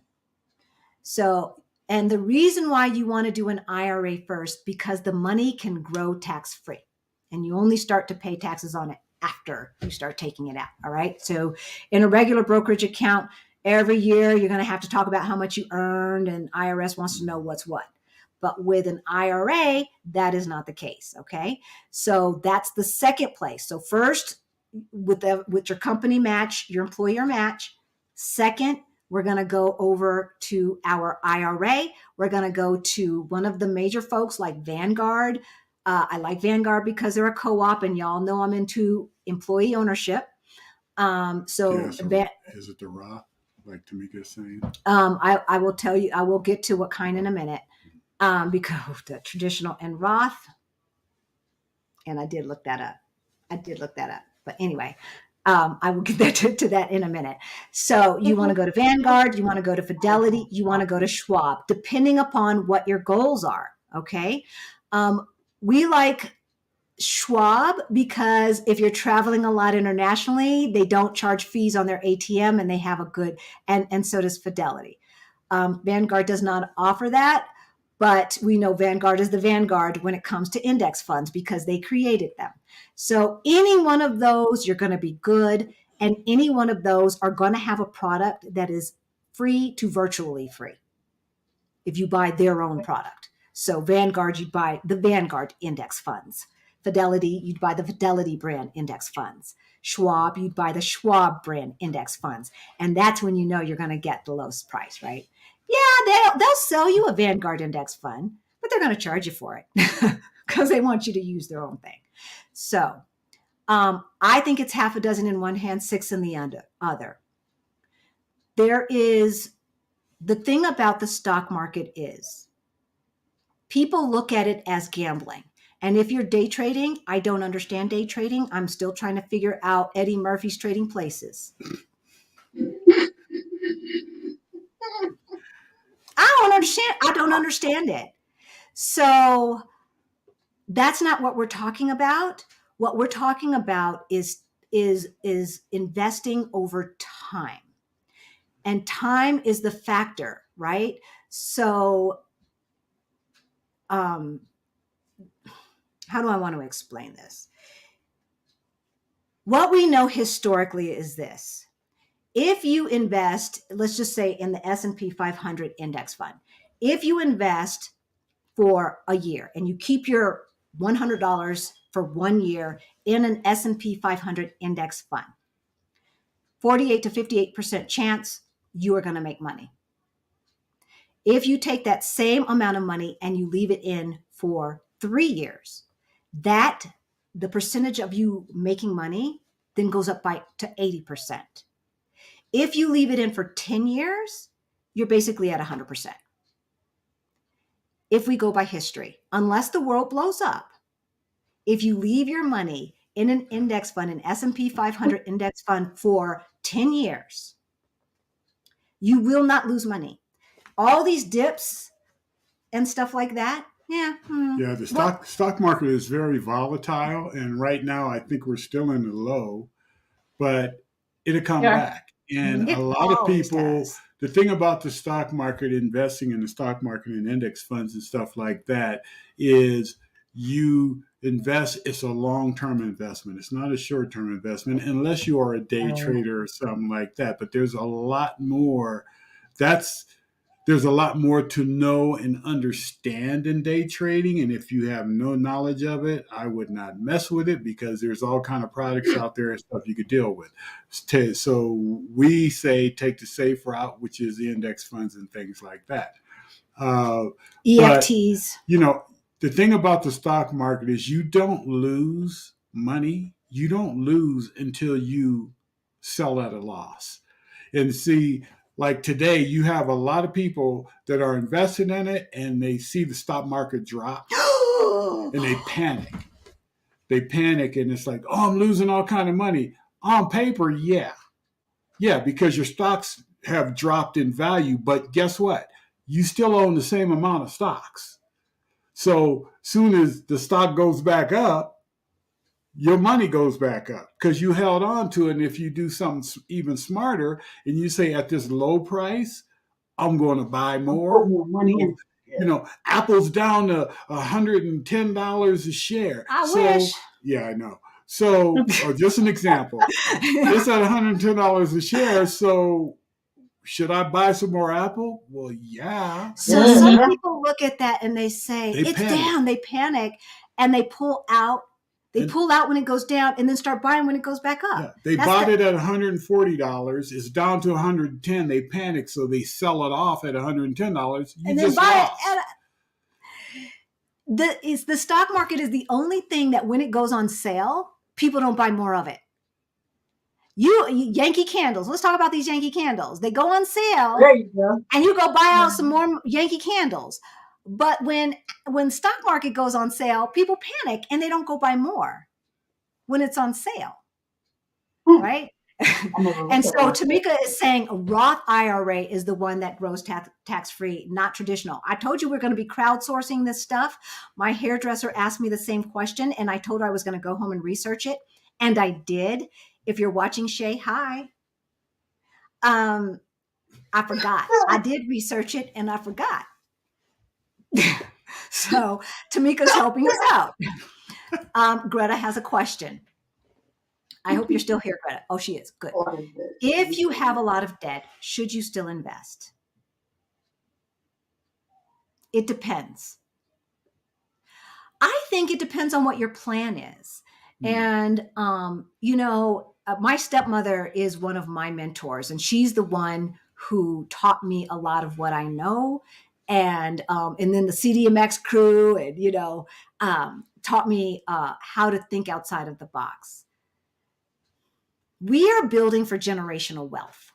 So, and the reason why you want to do an IRA first, because the money can grow tax-free and you only start to pay taxes on it after you start taking it out. All right. So in a regular brokerage account, every year you're going to have to talk about how much you earned and IRS wants to know what's what. But with an IRA, that is not the case. Okay. So that's the second place. So first, with your company match, your employer match. Second, we're going to go over to our IRA. We're going to go to one of the major folks like Vanguard. I like Vanguard because they're a co-op, and y'all know I'm into employee ownership. Is it the Roth, like Tamika is saying? I will tell you, I will get to what kind in a minute. Because the traditional and Roth, and I did look that up. But anyway, I will get to that in a minute. So you want to go to Vanguard, you want to go to Fidelity, you want to go to Schwab, depending upon what your goals are. Okay. We like Schwab because if you're traveling a lot internationally, they don't charge fees on their ATM, and they have a good, and so does Fidelity. Vanguard does not offer that. But we know Vanguard is the vanguard when it comes to index funds because they created them. So any one of those, you're going to be good. And any one of those are going to have a product that is free to virtually free if you buy their own product. So Vanguard, you buy the Vanguard index funds. Fidelity, you'd buy the Fidelity brand index funds. Schwab, you'd buy the Schwab brand index funds. And that's when you know you're going to get the lowest price, right? Yeah, they'll sell you a Vanguard index fund, but they're going to charge you for it because they want you to use their own thing. So I think it's half a dozen in one hand, 6 in the other. There is the thing about the stock market is people look at it as gambling. And if you're day trading, I don't understand day trading. I'm still trying to figure out Eddie Murphy's Trading Places. I don't understand it. So that's not what we're talking about. What we're talking about is investing over time. And time is the factor, right? So how do I want to explain this? What we know historically is this. If you invest, let's just say in the S&P 500 index fund, if you invest for a year and you keep your $100 for 1 year in an S&P 500 index fund, 48 to 58% chance you are going to make money. If you take that same amount of money and you leave it in for 3 years, that the percentage of you making money then goes up to 80%. If you leave it in for 10 years, you're basically at 100%. If we go by history, unless the world blows up, if you leave your money in an index fund, an S&P 500 index fund for 10 years, you will not lose money. All these dips and stuff like that, Yeah, the stock market is very volatile, and right now I think we're still in the low, but it'll come back. And it a lot of people, does. the thing about the stock market, investing in the stock market and index funds and stuff like that, is you invest, it's a long-term investment. It's not a short-term investment unless you are a day trader or something like that. But there's a lot more. There's a lot more to know and understand in day trading, and if you have no knowledge of it, I would not mess with it, because there's all kind of products out there and stuff you could deal with. So we say take the safe route, which is the index funds and things like that. EFTs. But, the thing about the stock market is you don't lose money. You don't lose until you sell at a loss. And see, like today, you have a lot of people that are invested in it, and they see the stock market drop and they panic. They panic, and it's like, oh, I'm losing all kind of money. On paper, yeah, because your stocks have dropped in value, but guess what? You still own the same amount of stocks. So soon as the stock goes back up, your money goes back up because you held on to it. And if you do something even smarter and you say, at this low price, I'm going to buy more. Put more money in. Apple's down to $110 a share. I wish. Yeah, I know. So, just an example. It's at $110 a share. So, should I buy some more Apple? Well, yeah. So some people look at that and they say, it's panic. down. They panic and they pull out. They pull out when it goes down and then start buying when it goes back up. Yeah, they bought it at $140. It's down to $110. They panic, so they sell it off at $110. And then buy it. The stock market is the only thing that when it goes on sale, people don't buy more of it. Yankee candles. Let's talk about these Yankee candles. They go on sale. There you go. And you go buy out some more Yankee candles. But when stock market goes on sale, people panic and they don't go buy more when it's on sale, right? And so Tamika is saying a Roth IRA is the one that grows tax-free, not traditional. I told you we're going to be crowdsourcing this stuff. My hairdresser asked me the same question, and I told her I was going to go home and research it, and I did. If you're watching, Shay, hi. I forgot. I did research it, and I forgot. So Tamika's helping us out. Greta has a question. I hope you're still here, Greta. Oh, she is. Good. If you have a lot of debt, should you still invest? It depends. I think it depends on what your plan is. And, my stepmother is one of my mentors, and she's the one who taught me a lot of what I know. And then the CDMX crew, and, taught me how to think outside of the box. We are building for generational wealth.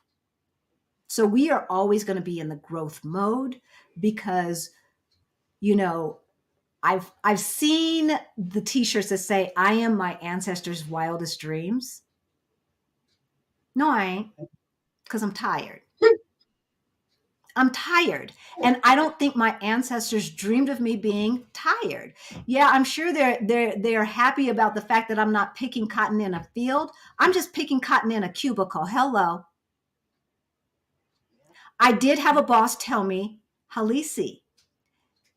So we are always going to be in the growth mode because, I've seen the t-shirts that say, I am my ancestors' wildest dreams. No, I ain't, because I'm tired. I'm tired. And I don't think my ancestors dreamed of me being tired. Yeah, I'm sure they're happy about the fact that I'm not picking cotton in a field. I'm just picking cotton in a cubicle. Hello. I did have a boss tell me, Halisi,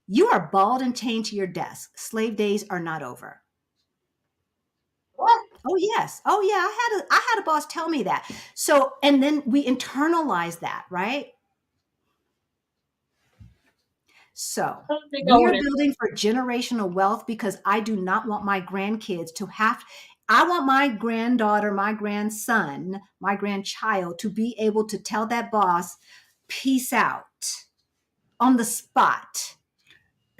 you are bald and chained to your desk. Slave days are not over. What? Oh, yes. Oh, yeah. I had a boss tell me that. So, and then we internalize that, right? So we are building for generational wealth because I do not want my grandkids I want my granddaughter, my grandson, my grandchild to be able to tell that boss, peace out on the spot.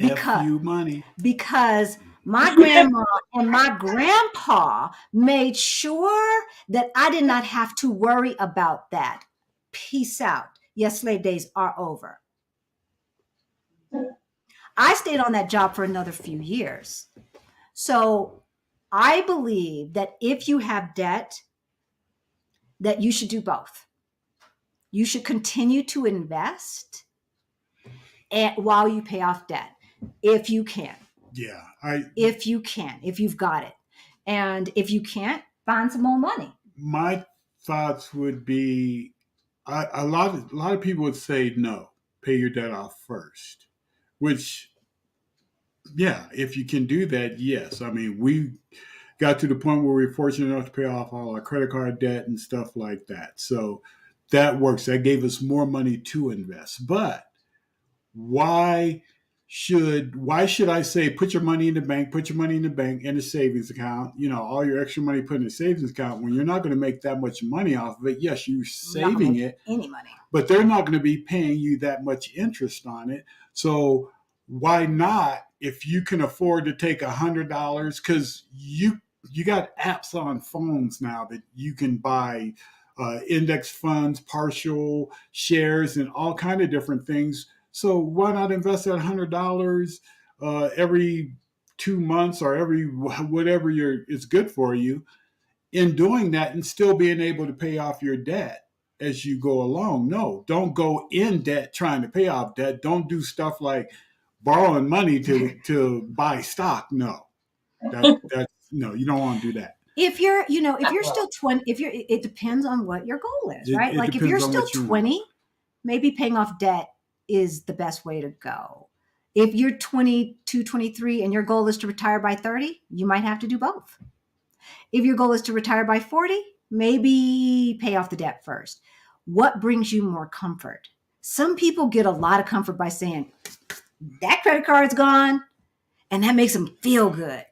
F you money. Because My grandma and my grandpa made sure that I did not have to worry about that. Peace out. Yes, slave days are over. I stayed on that job for another few years. So I believe that if you have debt, that you should do both. You should continue to invest while you pay off debt, if you can. Yeah, if you've got it. And if you can't, find some more money. my thoughts would be, a lot of people would say no, pay your debt off first. Which, yeah, if you can do that, yes. I mean, we got to the point where we were fortunate enough to pay off all our credit card debt and stuff like that. So that works. That gave us more money to invest. But why should I say put your money in the bank, put your money in the bank in a savings account, all your extra money put in a savings account when you're not going to make that much money off of it? Yes, you're saving it, any money, but they're not going to be paying you that much interest on it. So why not, if you can afford to take $100, because you got apps on phones now that you can buy index funds, partial shares, and all kind of different things. So why not invest that $100 every 2 months or every whatever it's good for you, in doing that and still being able to pay off your debt as you go along? No, don't go in debt trying to pay off debt. Don't do stuff like borrowing money to buy stock. No, that's no, you don't want to do that. If you're still 20, it depends on what your goal is, right? Like if you're still 20, maybe paying off debt is the best way to go. If you're 22, 23, and your goal is to retire by 30, you might have to do both. If your goal is to retire by 40, maybe pay off the debt first. What brings you more comfort? Some people get a lot of comfort by saying, that credit card's gone, and that makes them feel good,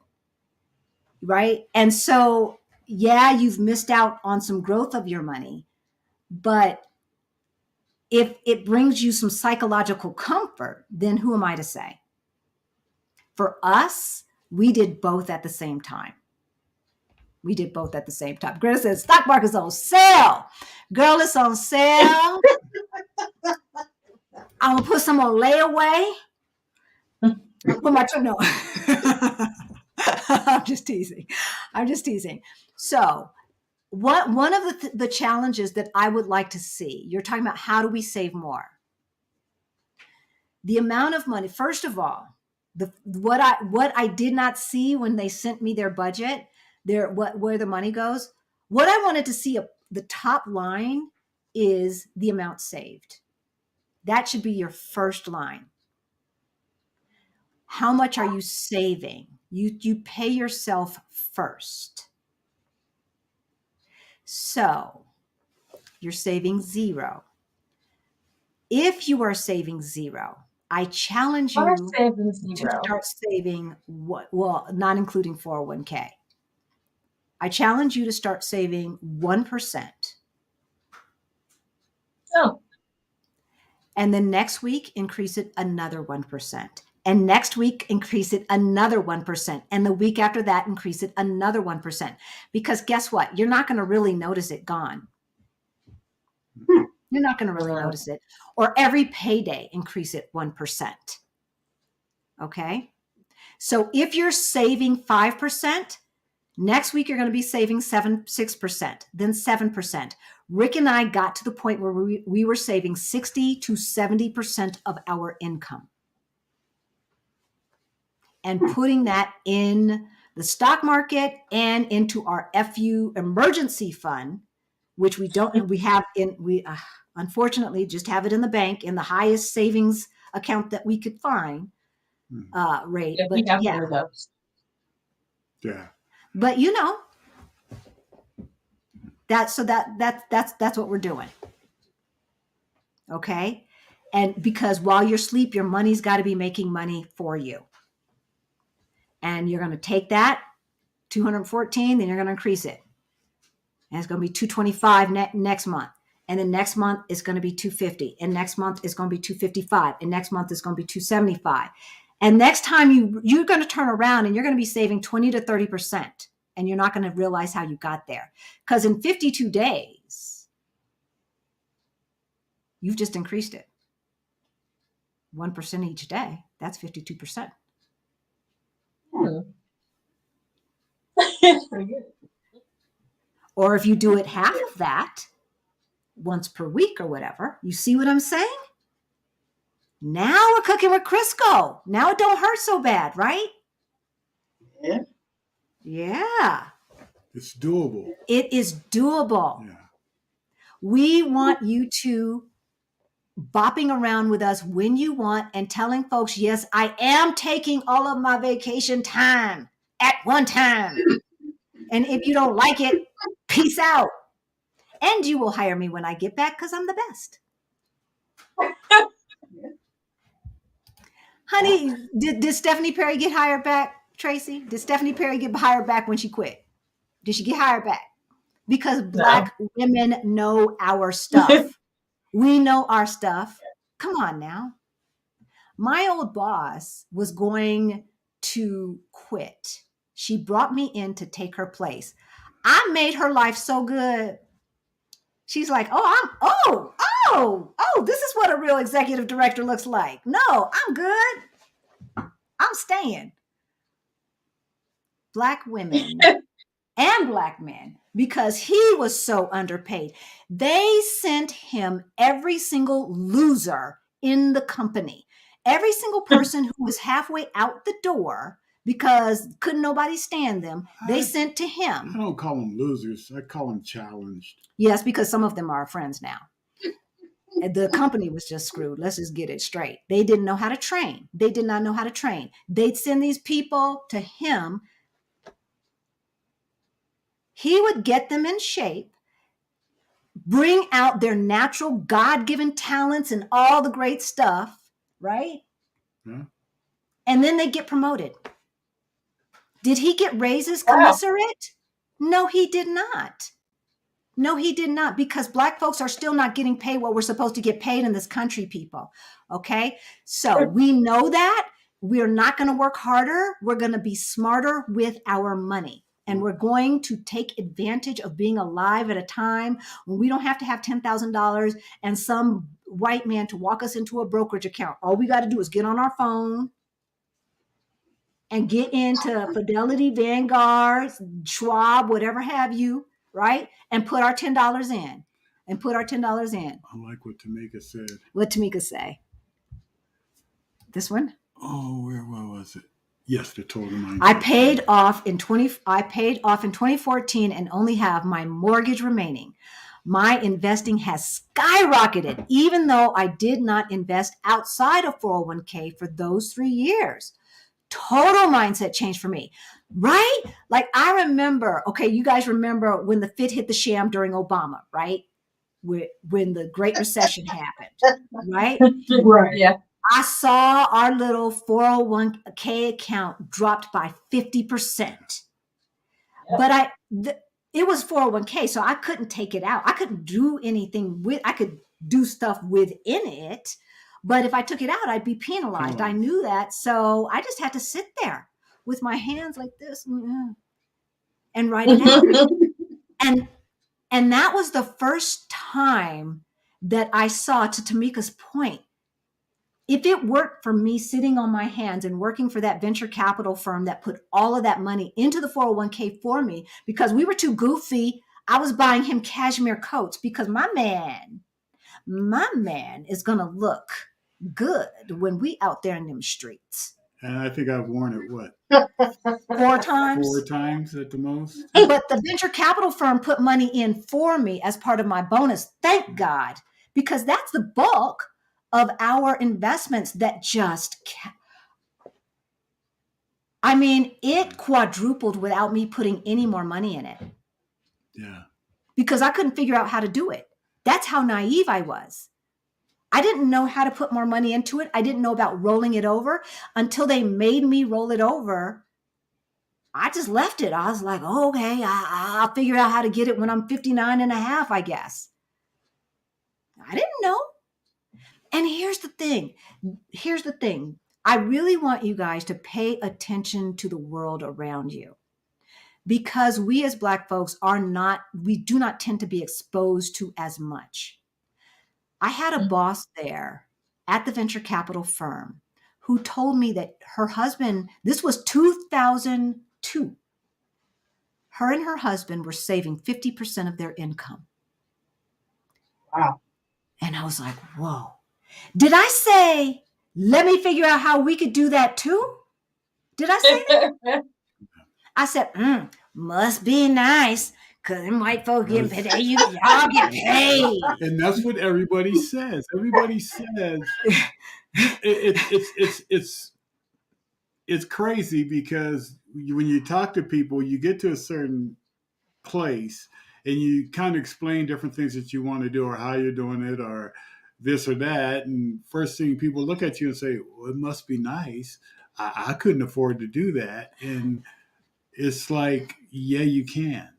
right? And so, yeah, you've missed out on some growth of your money, but if it brings you some psychological comfort, then who am I to say? For us, we did both at the same time. Greta says, stock market's on sale. Girl, it's on sale. I'm going to put some on layaway. Put my no. I'm just teasing. So one of the challenges that I would like to see, you're talking about how do we save more? The amount of money, first of all, what I did not see when they sent me their budget, where the money goes, what I wanted to see, the top line is the amount saved. That should be your first line. How much are you saving? You pay yourself first. So you're saving zero. If you are saving zero, I challenge you to start saving not including 401k. I challenge you to start saving 1%. Oh. And then next week, increase it another 1%. And next week, increase it another 1%. And the week after that, increase it another 1%. Because guess what? You're not going to really notice it gone. You're not going to really notice it. Or every payday, increase it 1%. Okay? So if you're saving 5%, next week you're going to be saving 6%, then 7%. Rick and I got to the point where we were saving 60 to 70% of our income. And putting that in the stock market and into our FU emergency fund, which we unfortunately just have it in the bank in the highest savings account that we could find rate. Yeah, we have one of those. Yeah. But that's what we're doing. Okay. And because while you're asleep, your money's got to be making money for you. And you're going to take that 214, then you're going to increase it. And it's going to be 225 next month. And then next month is going to be 250. And next month is going to be 255. And next month is going to be 275. And next time you're going to turn around and you're going to be saving 20 to 30%. And you're not going to realize how you got there. Because in 52 days, you've just increased it. 1% each day. That's 52%. It's pretty good. Or if you do it half of that, once per week or whatever, you see what I'm saying? Now we're cooking with Crisco. Now it don't hurt so bad, right? Yeah. Yeah. It's doable. It is doable. Yeah. We want you to bopping around with us when you want and telling folks, yes, I am taking all of my vacation time at one time. And if you don't like it, peace out. And you will hire me when I get back because I'm the best. Honey, did Stephanie Perry get hired back, Tracy? Did Stephanie Perry get hired back when she quit? Did she get hired back? Because Black women know our stuff. We know our stuff. Come on now. My old boss was going to quit. She brought me in to take her place. I made her life so good. She's like, oh, this is what a real executive director looks like. No, I'm good. I'm staying. Black women and Black men, because he was so underpaid, they sent him every single loser in the company. Every single person who was halfway out the door because couldn't nobody stand them, they sent to I him. don't call them losers. I call them challenged. Yes, because some of them are our friends now. The company was just screwed. Let's just get it straight. They didn't know how to train. They did not know how to train. They'd send these people to him. He would get them in shape, bring out their natural God-given talents and all the great stuff, right? Yeah. And then they get promoted. Did he get raises commensurate? No, he did not. No, he did not, because Black folks are still not getting paid what we're supposed to get paid in this country, people. Okay? So we know that. We're not going to work harder. We're going to be smarter with our money. And we're going to take advantage of being alive at a time when we don't have to have $10,000 and some white man to walk us into a brokerage account. All we got to do is get on our phone and get into Fidelity, Vanguard, Schwab, whatever have you, right? And put our $10 in. And put our $10 in. I like what Tamika said. What Tamika say? This one? Oh, where was it? Yes, the total mindset. I paid off in 2014 and only have my mortgage remaining. My investing has skyrocketed, even though I did not invest outside of 401k for those 3 years. Total mindset change for me, right? Like I remember, okay, you guys remember when the fit hit the sham during Obama, right? When the Great Recession happened, right? Right. Yeah. I saw our little 401k account dropped by 50%. But it was 401k, so I couldn't take it out. I couldn't do anything I could do stuff within it. But if I took it out, I'd be penalized. I knew that. So I just had to sit there with my hands like this and write it out. And that was the first time that I saw, to Tamika's point, if it worked for me sitting on my hands and working for that venture capital firm that put all of that money into the 401k for me, because we were too goofy, I was buying him cashmere coats because my man is going to look good when we out there in them streets. And I think I've worn it, what? 4 times? 4 times at the most. But the venture capital firm put money in for me as part of my bonus. Thank God, because that's the bulk of our investments that just, it quadrupled without me putting any more money in it. Yeah. Because I couldn't figure out how to do it. That's how naive I was. I didn't know how to put more money into it. I didn't know about rolling it over until they made me roll it over. I just left it. I was like, oh, okay, I'll figure out how to get it when I'm 59 and a half, I guess. I didn't know. And here's the thing. I really want you guys to pay attention to the world around you, because we as Black folks we do not tend to be exposed to as much. I had a boss there at the venture capital firm who told me that her husband, this was 2002, her and her husband were saving 50% of their income. Wow. And I was like, whoa. Did I say, let me figure out how we could do that too? Did I say that? I said, must be nice, because them white folks get paid. Y'all get paid. And that's what everybody says. Everybody says it's crazy, because when you talk to people, you get to a certain place and you kind of explain different things that you want to do or how you're doing it or this or that. And first thing, people look at you and say, well, it must be nice. I couldn't afford to do that. And it's like, yeah, you can.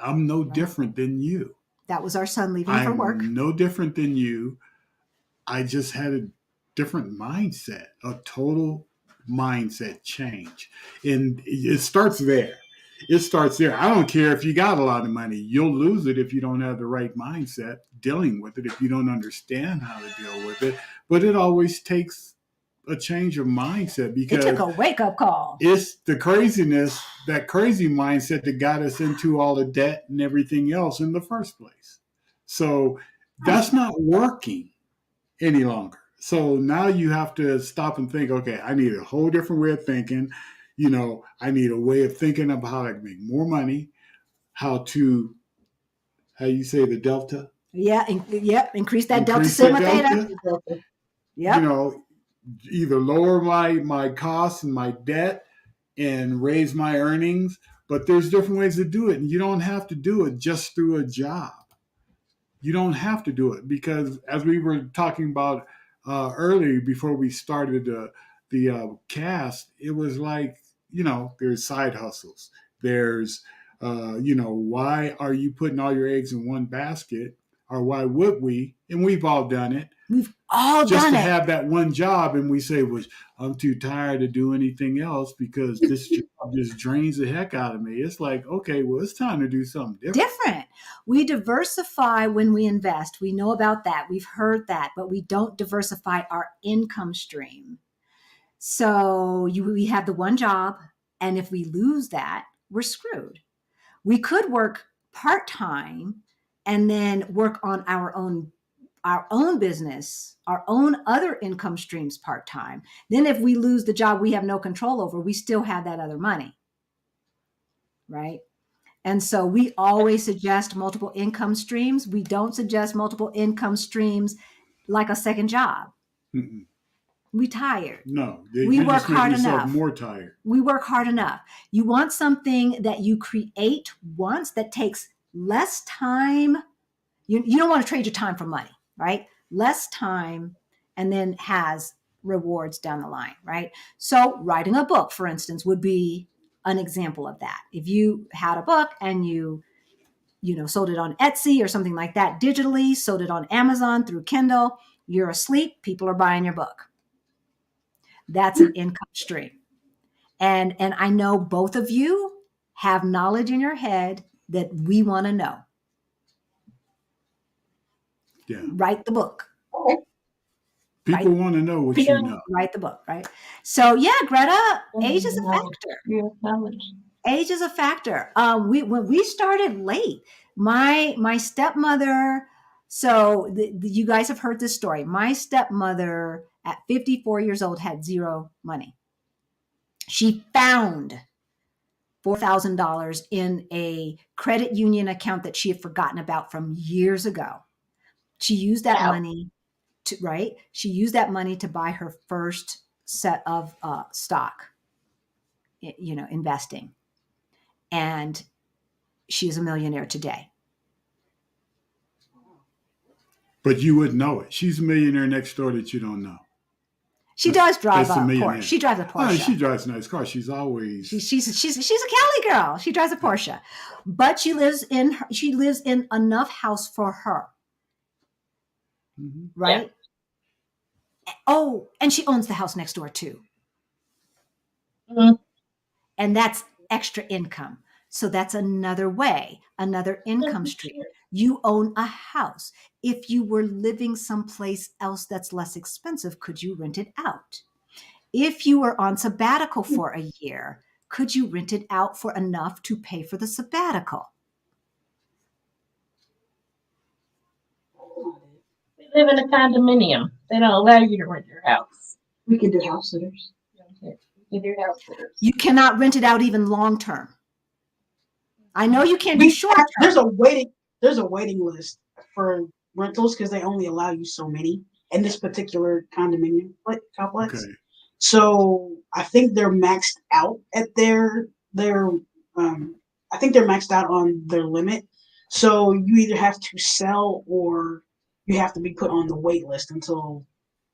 I'm no different than you. That was our son leaving for work. I'm no different than you. I just had a different mindset, a total mindset change. And it starts there. It starts there. I don't care if you got a lot of money. You'll lose it if you don't have the right mindset dealing with it, if you don't understand how to deal with it. But it always takes a change of mindset, because it took a wake-up call. It's the craziness, that crazy mindset that got us into all the debt and everything else in the first place. So that's not working any longer. So now you have to stop and think, okay, I need a whole different way of thinking. I need a way of thinking about how to make more money, how you say the delta? Yeah, increase that delta sigma theta. Yep. Either lower my costs and my debt and raise my earnings, but there's different ways to do it. And you don't have to do it just through a job. You don't have to do it, because as we were talking about earlier, before we started the cast, it was like, there's side hustles. There's, why are you putting all your eggs in one basket? Or why would we? And we've all done it. We've all just done to it. have that one job, and we say, well, I'm too tired to do anything else because this job just drains the heck out of me. It's like, okay, well, it's time to do something different. We diversify when we invest. We know about that. We've heard that, but we don't diversify our income stream. So we have the one job, and if we lose that, we're screwed. We could work part-time and then work on our own business, our own other income streams part-time. Then if we lose the job we have no control over, we still have that other money, right? And so we always suggest multiple income streams. We don't suggest multiple income streams like a second job. Mm-mm. We tired. No, we work hard enough. More tired. We work hard enough. You want something that you create once that takes less time. You don't want to trade your time for money, right? Less time, and then has rewards down the line, right? So writing a book, for instance, would be an example of that. If you had a book and you sold it on Etsy or something like that digitally, sold it on Amazon through Kindle, you're asleep, people are buying your book. That's an income stream. And I know both of you have knowledge in your head that we want to know. Yeah. Write the book. Okay. People want to know what you know. Write the book, right? So yeah, Greta, age is a factor. Age is a factor. When we started late, my stepmother. So you guys have heard this story. My stepmother at 54 years old had zero money. She found $4,000 in a credit union account that she had forgotten about from years ago. She used that money She used that money to buy her first set of stock, investing. And she is a millionaire today. But you wouldn't know it. She's a millionaire next door that you don't know. She does drive a Porsche. She drives a Porsche. She drives a nice car. She's always she's a Cali girl. She drives a Porsche, but she lives in enough house for her. Mm-hmm. Right? Yeah. Oh, and she owns the house next door too. Mhm. And that's extra income. So that's another way, another income stream. You own a house. If you were living someplace else that's less expensive, could you rent it out? If you were on sabbatical for a year, could you rent it out for enough to pay for the sabbatical? We live in a condominium. They don't allow you to rent your house. We can do house sitters. You can do house sitters. You cannot rent it out even long term. I know you can't do short term. There's a waiting list for rentals because they only allow you so many in this particular condominium complex. Okay. So I think they're maxed out at their I think they're maxed out on their limit. So you either have to sell or you have to be put on the wait list until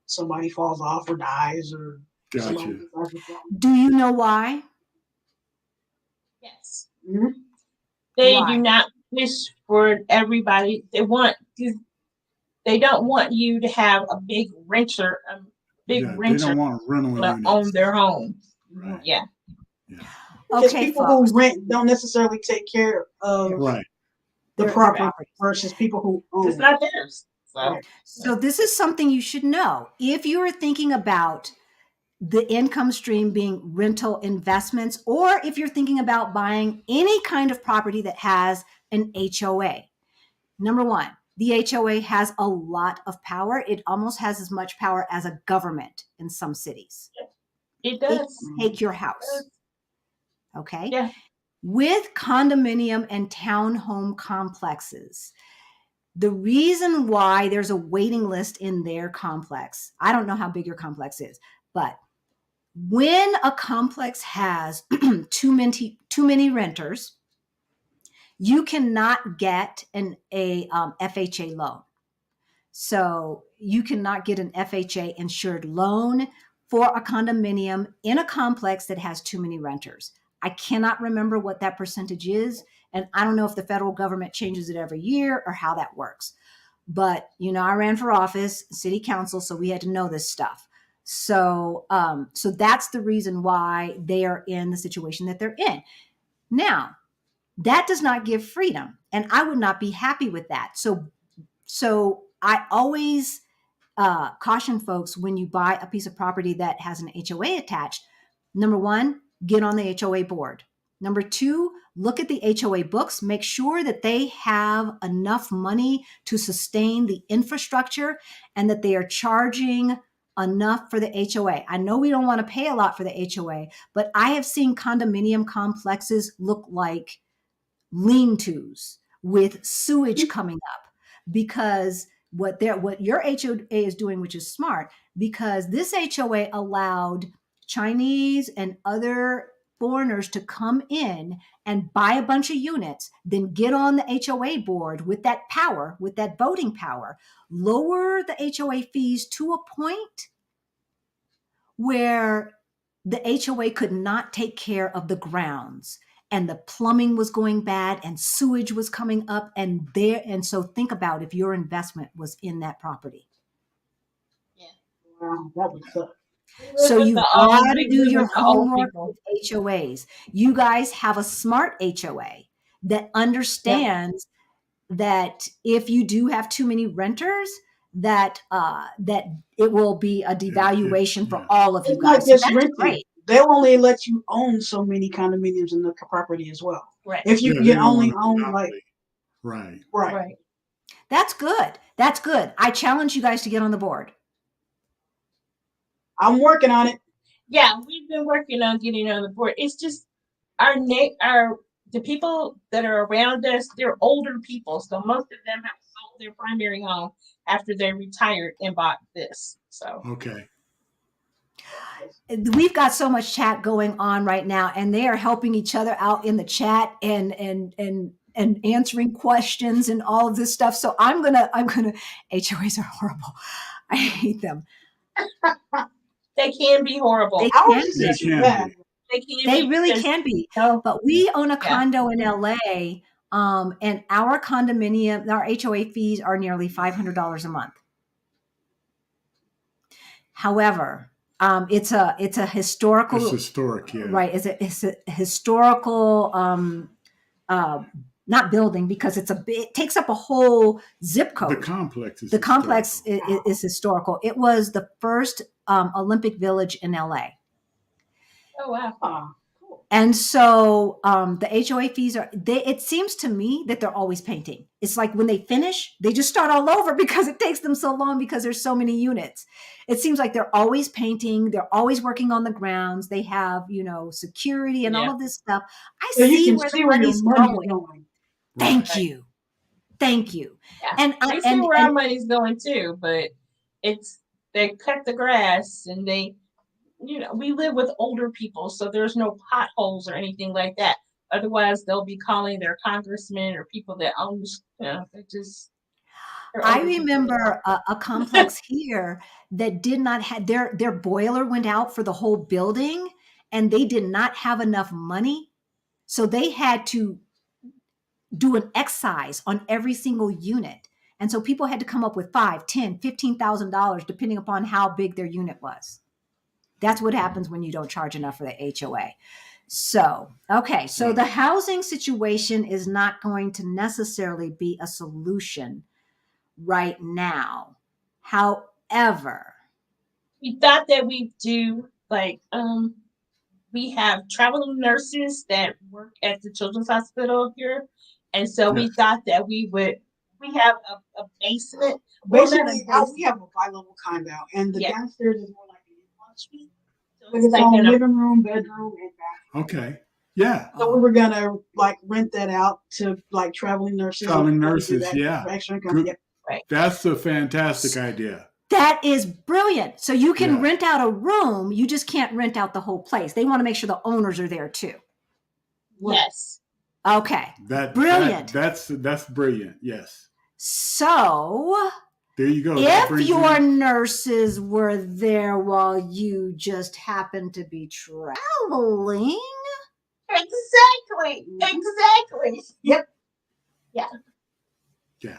somebody falls off or dies or somebody Gotcha. decides to sell. Do you know why? Yes. Mhm. They Why? do not wish for everybody. They don't want you to have a big renter, Yeah, they don't want rental to units. own their home. Right. Yeah. Yeah. Because Okay, people folks. who rent don't necessarily take care of Right. the Their property properties. versus people who own It's it. not theirs. So Right. So this is something you should know. If you are thinking about the income stream being rental investments, or if you're thinking about buying any kind of property that has an HOA. Number one, the HOA has a lot of power. It almost has as much power as a government in some cities. it It does. can take your house. Okay. Yeah. With condominium and townhome complexes, the reason why there's a waiting list in their complex, I don't know how big your complex is, but when a complex has too many renters, you cannot get a FHA loan. So you cannot get an FHA insured loan for a condominium in a complex that has too many renters. I cannot remember what that percentage is. And I don't know if the federal government changes it every year or how that works. But, I ran for office, city council, so we had to know this stuff. So that's the reason why they are in the situation that they're in. Now, that does not give freedom, and I would not be happy with that. So I always caution folks when you buy a piece of property that has an HOA attached. Number one, get on the HOA board. Number two, look at the HOA books. Make sure that they have enough money to sustain the infrastructure and that they are charging enough for the HOA. I know we don't want to pay a lot for the HOA, but I have seen condominium complexes look like lean-tos with sewage coming up because what your HOA is doing, which is smart, because this HOA allowed Chinese and other foreigners to come in and buy a bunch of units, then get on the HOA board with that power, with that voting power, lower the HOA fees to a point where the HOA could not take care of the grounds and the plumbing was going bad and sewage was coming up and so think about if your investment was in that property. Yeah. Wow, that would suck. So you've got to do your homework people. with HOAs. You guys have a smart HOA that understands that if you do have too many renters, that it will be a devaluation for all of you It's not guys. So just that's renting. great. They'll only let you own so many condominiums in the property as well. Right. If you Yeah, can they don't only want a own monopoly. Right. right. That's good. That's good. I challenge you guys to get on the board. I'm working on it. Yeah, we've been working on getting on the board. It's just the people that are around us, they're older people. So most of them have sold their primary home after they retired and bought this. So Okay. We've got so much chat going on right now, and they are helping each other out in the chat and answering questions and all of this stuff. So I'm gonna HOAs are horrible. I hate them. they can be horrible. They Ours can is be. not too bad. They really can be. But we own a condo in LA, and our condominium, our HOA fees are nearly $500 a month. However, It's a historical, It's historic, yeah. right? It's a historical, not building, because it takes up a whole zip The code. complex is The complex historical. is historical. It was the first Olympic Village in LA. Oh wow. Cool. And so the HOA fees it seems to me that they're always painting. It's like when they finish, they just start all over because it takes them so long because there's so many units. It seems like they're always painting. They're always working on the grounds. They have, security and all of this stuff. I So you see can where see the where your money's money's going. going. Thank Right. you. Thank you. Yeah. And We see where our money's going too, but they cut the grass and we live with older people, so there's no potholes or anything like that. Otherwise, they'll be calling their congressmen or people that own, they're I older people. remember a complex here that did not have their boiler went out for the whole building, and they did not have enough money. So they had to do an excise on every single unit. And so people had to come up with $5, $10, $15,000, depending upon how big their unit was. That's what happens when you don't charge enough for the HOA. So, okay. So the housing situation is not going to necessarily be a solution right now. However, We thought that we do we have traveling nurses that work at the children's hospital here, and so we thought that we have a basement. Basically, we have a bi-level condo, and the downstairs is more like an suite. So But it's like all living room, bedroom, and bathroom. Okay. Yeah. So we were gonna rent that out to traveling nurses. Traveling nurses, yeah. For extra income. Yep. Right. That's a fantastic idea. that is brilliant. So you can rent out a room, you just can't rent out the whole place. They want to make sure the owners are there too. Yes. Okay. Brilliant. That's brilliant. Yes. So there you go. If your nurses were there while you just happened to be traveling. Exactly. Yep. Yeah. Yeah.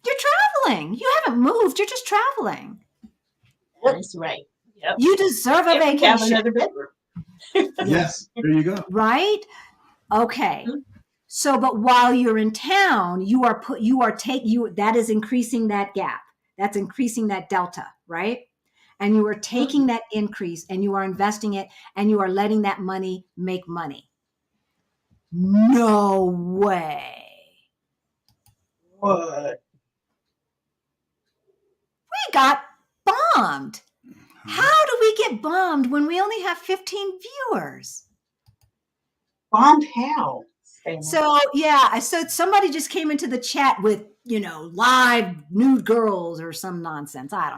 You're traveling. You haven't moved. You're just traveling. That's right. Yep. You deserve a vacation. Have another bedroom. Yes. There you go. Right? Okay. Mm-hmm. So, but while you're in town, that is increasing that gap. That's increasing that delta, right? And you are taking that increase and you are investing it and you are letting that money make money. No way. What? We got bombed. How do we get bombed when we only have 15 viewers? Bombed how? So somebody just came into the chat with, live nude girls or some nonsense. I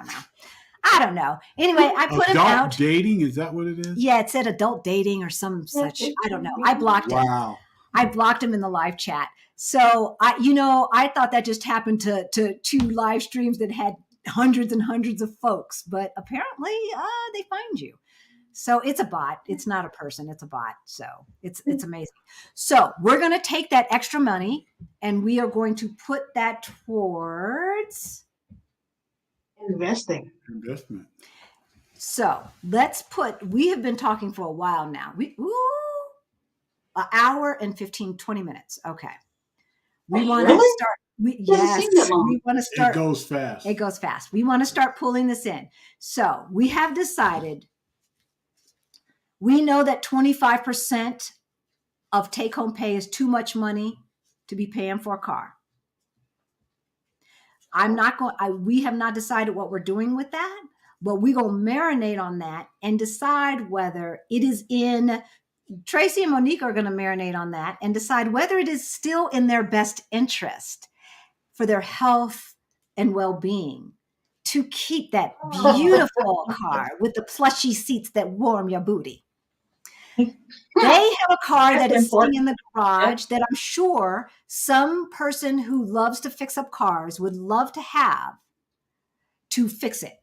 don't know. Anyway, I put him out. Adult dating, is that what it is? Yeah, it said adult dating or some such. I don't know. I blocked him. Wow. I blocked him in the live chat. So I thought that just happened to two live streams that had hundreds and hundreds of folks, but apparently they find you. So it's a bot. It's not a person. It's a bot. So it's amazing. So we're going to take that extra money and we are going to put that towards investment. So we have been talking for a while now. An hour and 20 minutes. Okay. We want to start. We want to start. It goes fast. It goes fast. We want to start pulling this in. So we have decided. We know that 25% of take-home pay is too much money to be paying for a car. We have not decided what we're doing with that, but we're going to marinate on that and decide whether it is in. Tracy and Monieka are going to marinate on that and decide whether it is still in their best interest for their health and well-being to keep that beautiful car with the plushy seats that warm your booty. They have a car that is sitting in the garage that I'm sure some person who loves to fix up cars would love to have to fix it.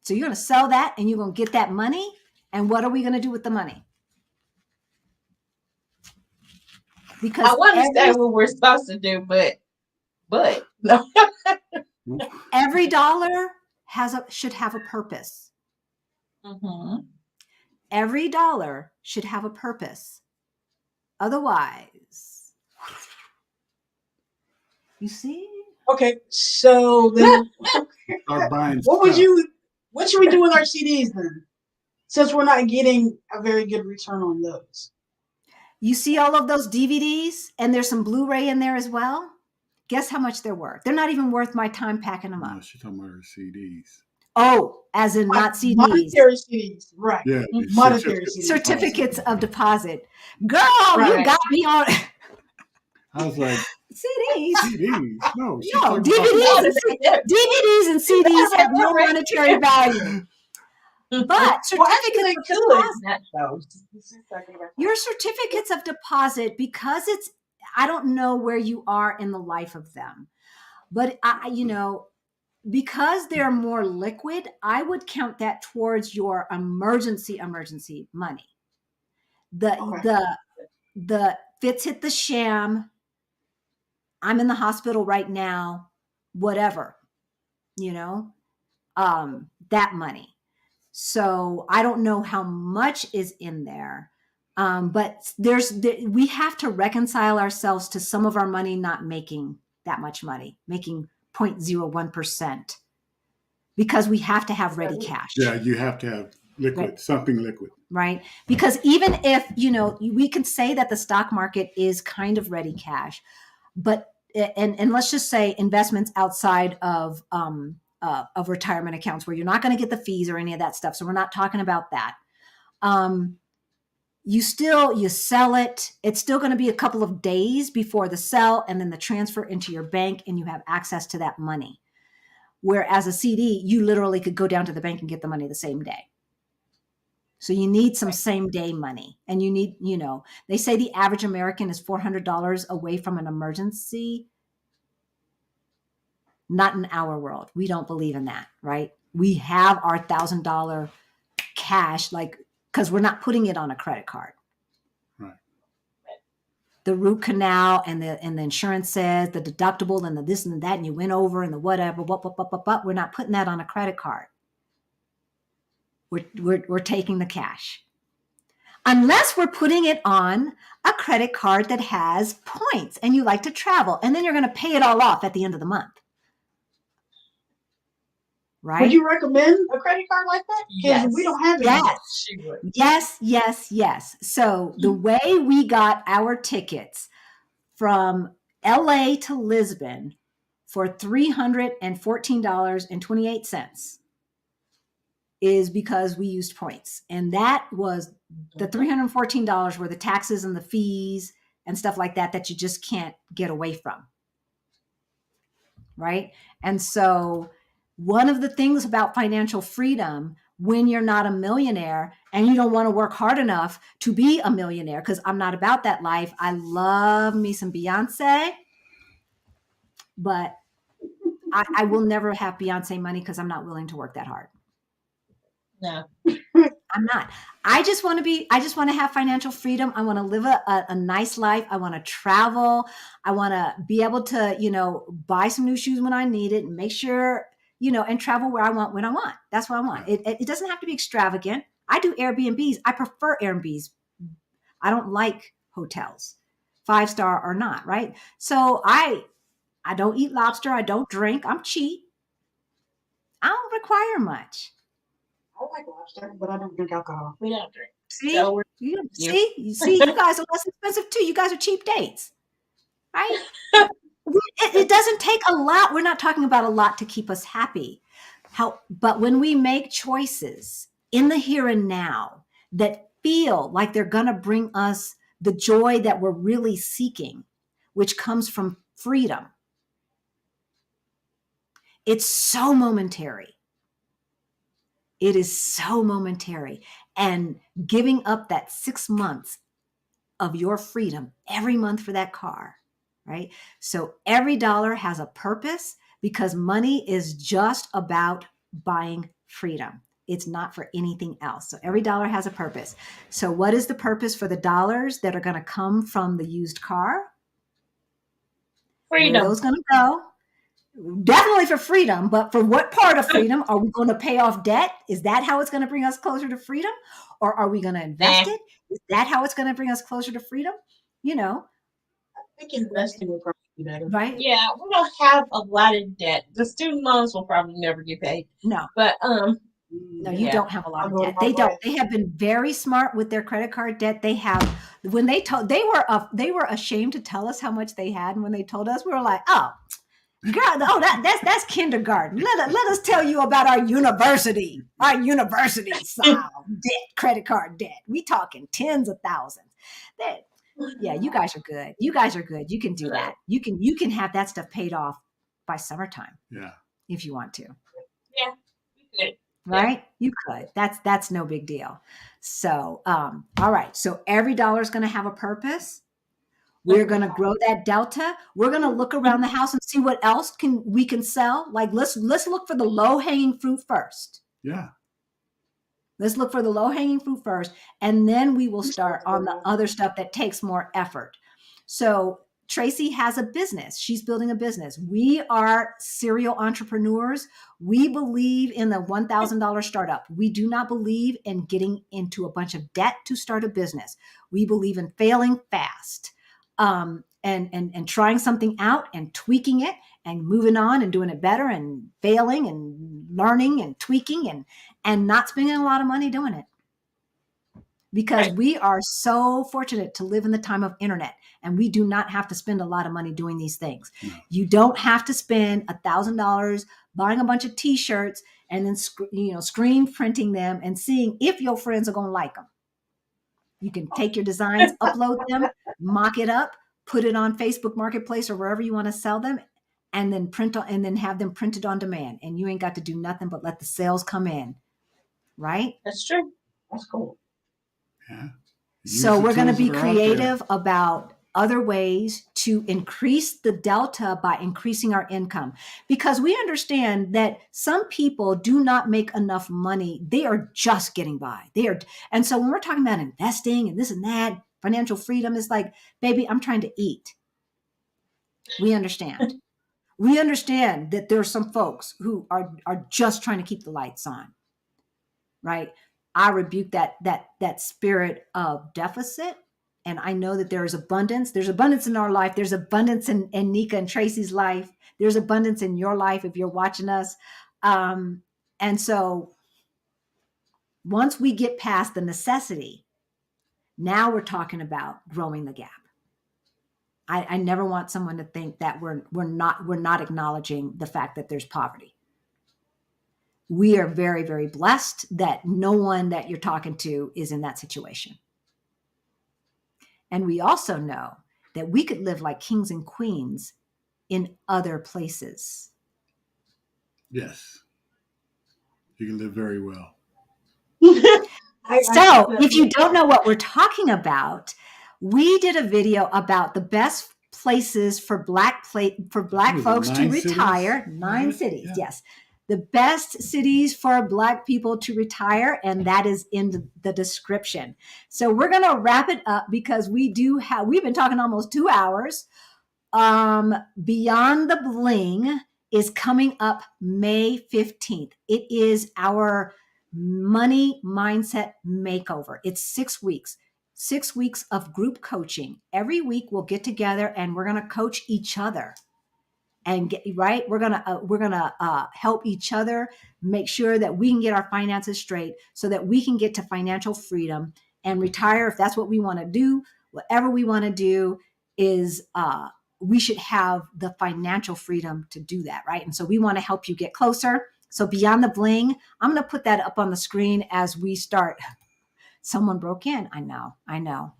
So you're going to sell that and you're going to get that money. And what are we going to do with the money? Because I want to say what we're supposed to do, but no. Every dollar should have a purpose. Mm-hmm. Every dollar should have a purpose. Otherwise, you see? Okay, so then Start buying what would stuff. what should we do with our CDs then? Since we're not getting a very good return on those. You see all of those DVDs, and there's some Blu-ray in there as well. Guess how much they're worth? They're not even worth my time packing them No, up. she's talking about her CDs. Oh, as in not CDs. Monetary CDs, right. Yeah, Monetary CDs. Certificates of deposit. Girl, you Right. got me on I was like, CDs. CDs? No, she's No, talking about DVDs and CDs have no monetary value. But Well, certificates actually, of they could. deposit, Not those. your certificates of deposit, because I don't know where you are in the life of them, but because they're more liquid, I would count that towards your emergency money. Okay. The Fitz hit the sham, I'm in the hospital right now, whatever, that money. So I don't know how much is in there. But we have to reconcile ourselves to some of our money not making that much money, making 0.01%, because we have to have ready cash. Yeah, you have to have liquid, right. Something liquid. Right. Because even if, we can say that the stock market is kind of ready cash, but, and let's just say investments outside of retirement accounts where you're not going to get the fees or any of that stuff. So we're not talking about that. You sell it. It's still going to be a couple of days before the sell and then the transfer into your bank, and you have access to that money. Whereas a CD, you literally could go down to the bank and get the money the same day. So you need some same day money, and you need, they say the average American is $400 away from an emergency. Not in our world. We don't believe in that, right? We have our $1,000 cash, because we're not putting it on a credit card. Right. The root canal and the insurance says the deductible and the this and that, and you went over and the whatever, we're not putting that on a credit card. We're taking the cash. Unless we're putting it on a credit card that has points and you like to travel, and then you're going to pay it all off at the end of the month. Right? Would you recommend a credit card like that? Because Yes. we don't have it. Yes. She would. Yes. So the way we got our tickets from LA to Lisbon for $314.28 is because we used points. And that was the $314 were the taxes and the fees and stuff like that you just can't get away from. Right? And so one of the things about financial freedom, when you're not a millionaire and you don't want to work hard enough to be a millionaire, because I'm not about that life. I love me some Beyonce, but I will never have Beyonce money because I'm not willing to work that hard. No. I'm not. I just want to have financial freedom. I want to live a nice life. I want to travel. I want to be able to, buy some new shoes when I need it and make sure, and travel where I want, when I want. That's what I want. It doesn't have to be extravagant. I do Airbnbs. I prefer Airbnbs. I don't like hotels, 5-star or not. Right. So I don't eat lobster. I don't drink. I'm cheap. I don't require much. I like lobster, but I don't drink alcohol. We don't drink. See, So you guys are less expensive too. You guys are cheap dates, right? It doesn't take a lot. We're not talking about a lot to keep us happy. But when we make choices in the here and now that feel like they're going to bring us the joy that we're really seeking, which comes from freedom, it's so momentary. It is so momentary. And giving up that 6 months of your freedom every month for that car, right? So every dollar has a purpose, because money is just about buying freedom. It's not for anything else. So every dollar has a purpose. So what is the purpose for the dollars that are going to come from the used car? freedom. Where are those going to go? Definitely for freedom, but for what part of freedom? Are we going to pay off debt? Is that how it's going to bring us closer to freedom? Or are we going to invest Nah, it? Is that how it's going to bring us closer to freedom? You know, I think investing would probably be better. right? yeah, we don't have a lot of debt. The student loans will probably never get paid. No, But no, you yeah. don't have a lot I'll of go the debt. They wrong don't. way. They have been very smart with their credit card debt. They have, when they were ashamed to tell us how much they had, and when they told us, we were like, oh, girl, oh, that's kindergarten. Let us tell you about our university style debt, credit card debt. We talking tens of thousands. That, yeah, you guys are good. You guys are good. You can do that. You can have that stuff paid off by summertime Yeah. if you want to. Yeah, we could. Yeah. Right? You could. That's no big deal. So, all right. So every dollar is going to have a purpose. We're going to grow that delta. We're going to look around the house and see what else we can sell. Like let's look for the low hanging fruit first. Yeah. Let's look for the low hanging fruit first, and then we will start on the other stuff that takes more effort. So Tracy has a business. She's building a business. We are serial entrepreneurs. We believe in the $1,000 startup. We do not believe in getting into a bunch of debt to start a business. We believe in failing fast, and trying something out and tweaking it and moving on and doing it better and failing and learning and tweaking and not spending a lot of money doing it. Because Right. we are so fortunate to live in the time of internet, and we do not have to spend a lot of money doing these things. No. You don't have to spend $1,000 buying a bunch of t-shirts and then screen printing them and seeing if your friends are going to like them. You can take your designs, upload them, mock it up, put it on Facebook Marketplace or wherever you want to sell them, and then have them printed on demand. And you ain't got to do nothing but let the sales come in. Right? That's true. That's cool. Yeah. So Use the we're going to tools be that are out there. creative about other ways to increase the delta by increasing our income, because we understand that some people do not make enough money. They are just getting by. And so when we're talking about investing and this and that, financial freedom is like, baby, I'm trying to eat. We understand. We understand that there are some folks who are just trying to keep the lights on. Right? I rebuke that spirit of deficit. And I know that there is abundance. There's abundance in our life. There's abundance in Nieka and Tracy's life. There's abundance in your life if you're watching us. And so once we get past the necessity, now we're talking about growing the gap. I never want someone to think that we're not acknowledging the fact that there's poverty. We are very, very blessed that no one that you're talking to is in that situation. And we also know that we could live like kings and queens in other places. Yes. You can live very well. So if you don't know what we're talking about, we did a video about the best places for Black folks to retire. 9 cities, Yeah. yes. The best cities for Black people to retire, and that is in the description. So we're going to wrap it up because we've been talking almost 2 hours. Beyond the Bling is coming up May 15th. It is our money mindset makeover. It's 6 weeks. 6 weeks of group coaching. Every week we'll get together and we're going to coach each other. And we're gonna help each other make sure that we can get our finances straight so that we can get to financial freedom and retire if that's what we want to do. Whatever we want to do is we should have the financial freedom to do that, right? And so we want to help you get closer. So Beyond the Bling, I'm going to put that up on the screen as we start. Someone broke in. I know.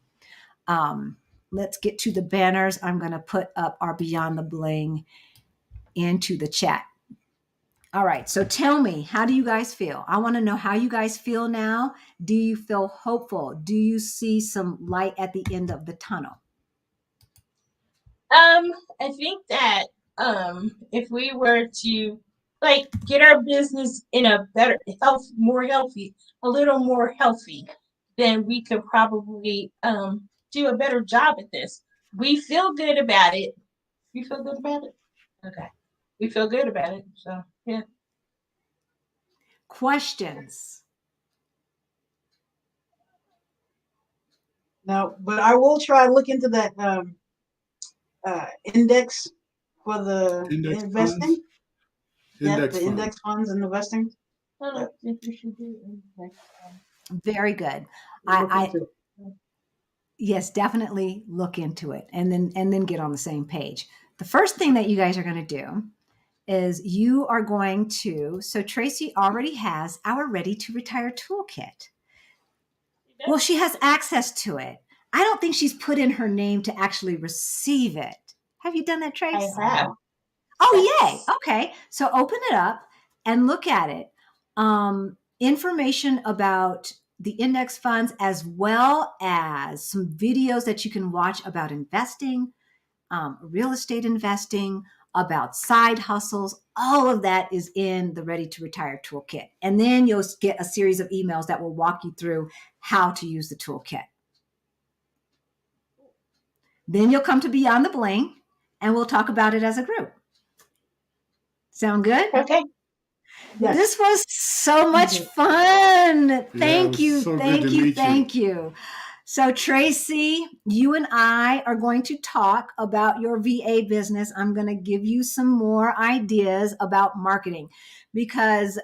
Let's get to the banners. I'm going to put up our Beyond the Bling into the chat. All right. So tell me, how do you guys feel? I want to know how you guys feel now. Do you feel hopeful? Do you see some light at the end of the tunnel? I think that if we were to get our business in a better a little more healthy, then we could probably do a better job at this. We feel good about it. You feel good about it? Okay. we feel good about it. So yeah. Questions? No, but I will try to look into that index for the Index funds. investing. Index The funds. index funds and investing. I don't think we should do it. Very good. Look I into it. yes, definitely look into it and then get on the same page. The first thing that you guys are going to do is you are going to, so Tracy already has our Ready to Retire toolkit. Well, she has access to it. I don't think she's put in her name to actually receive it. Have you done that, Trace? I have. Oh, Yes. yay. Okay. So open it up and look at it. Information about the index funds, as well as some videos that you can watch about investing, real estate investing, about side hustles. All of that is in the Ready to Retire toolkit. And then you'll get a series of emails that will walk you through how to use the toolkit. Then you'll come to Beyond the Bling and we'll talk about it as a group. Sound good? Okay. Yes. This was so much fun. Thank you. so good Thank to you. meet you. Thank you. So Tracy, you and I are going to talk about your VA business. I'm going to give you some more ideas about marketing because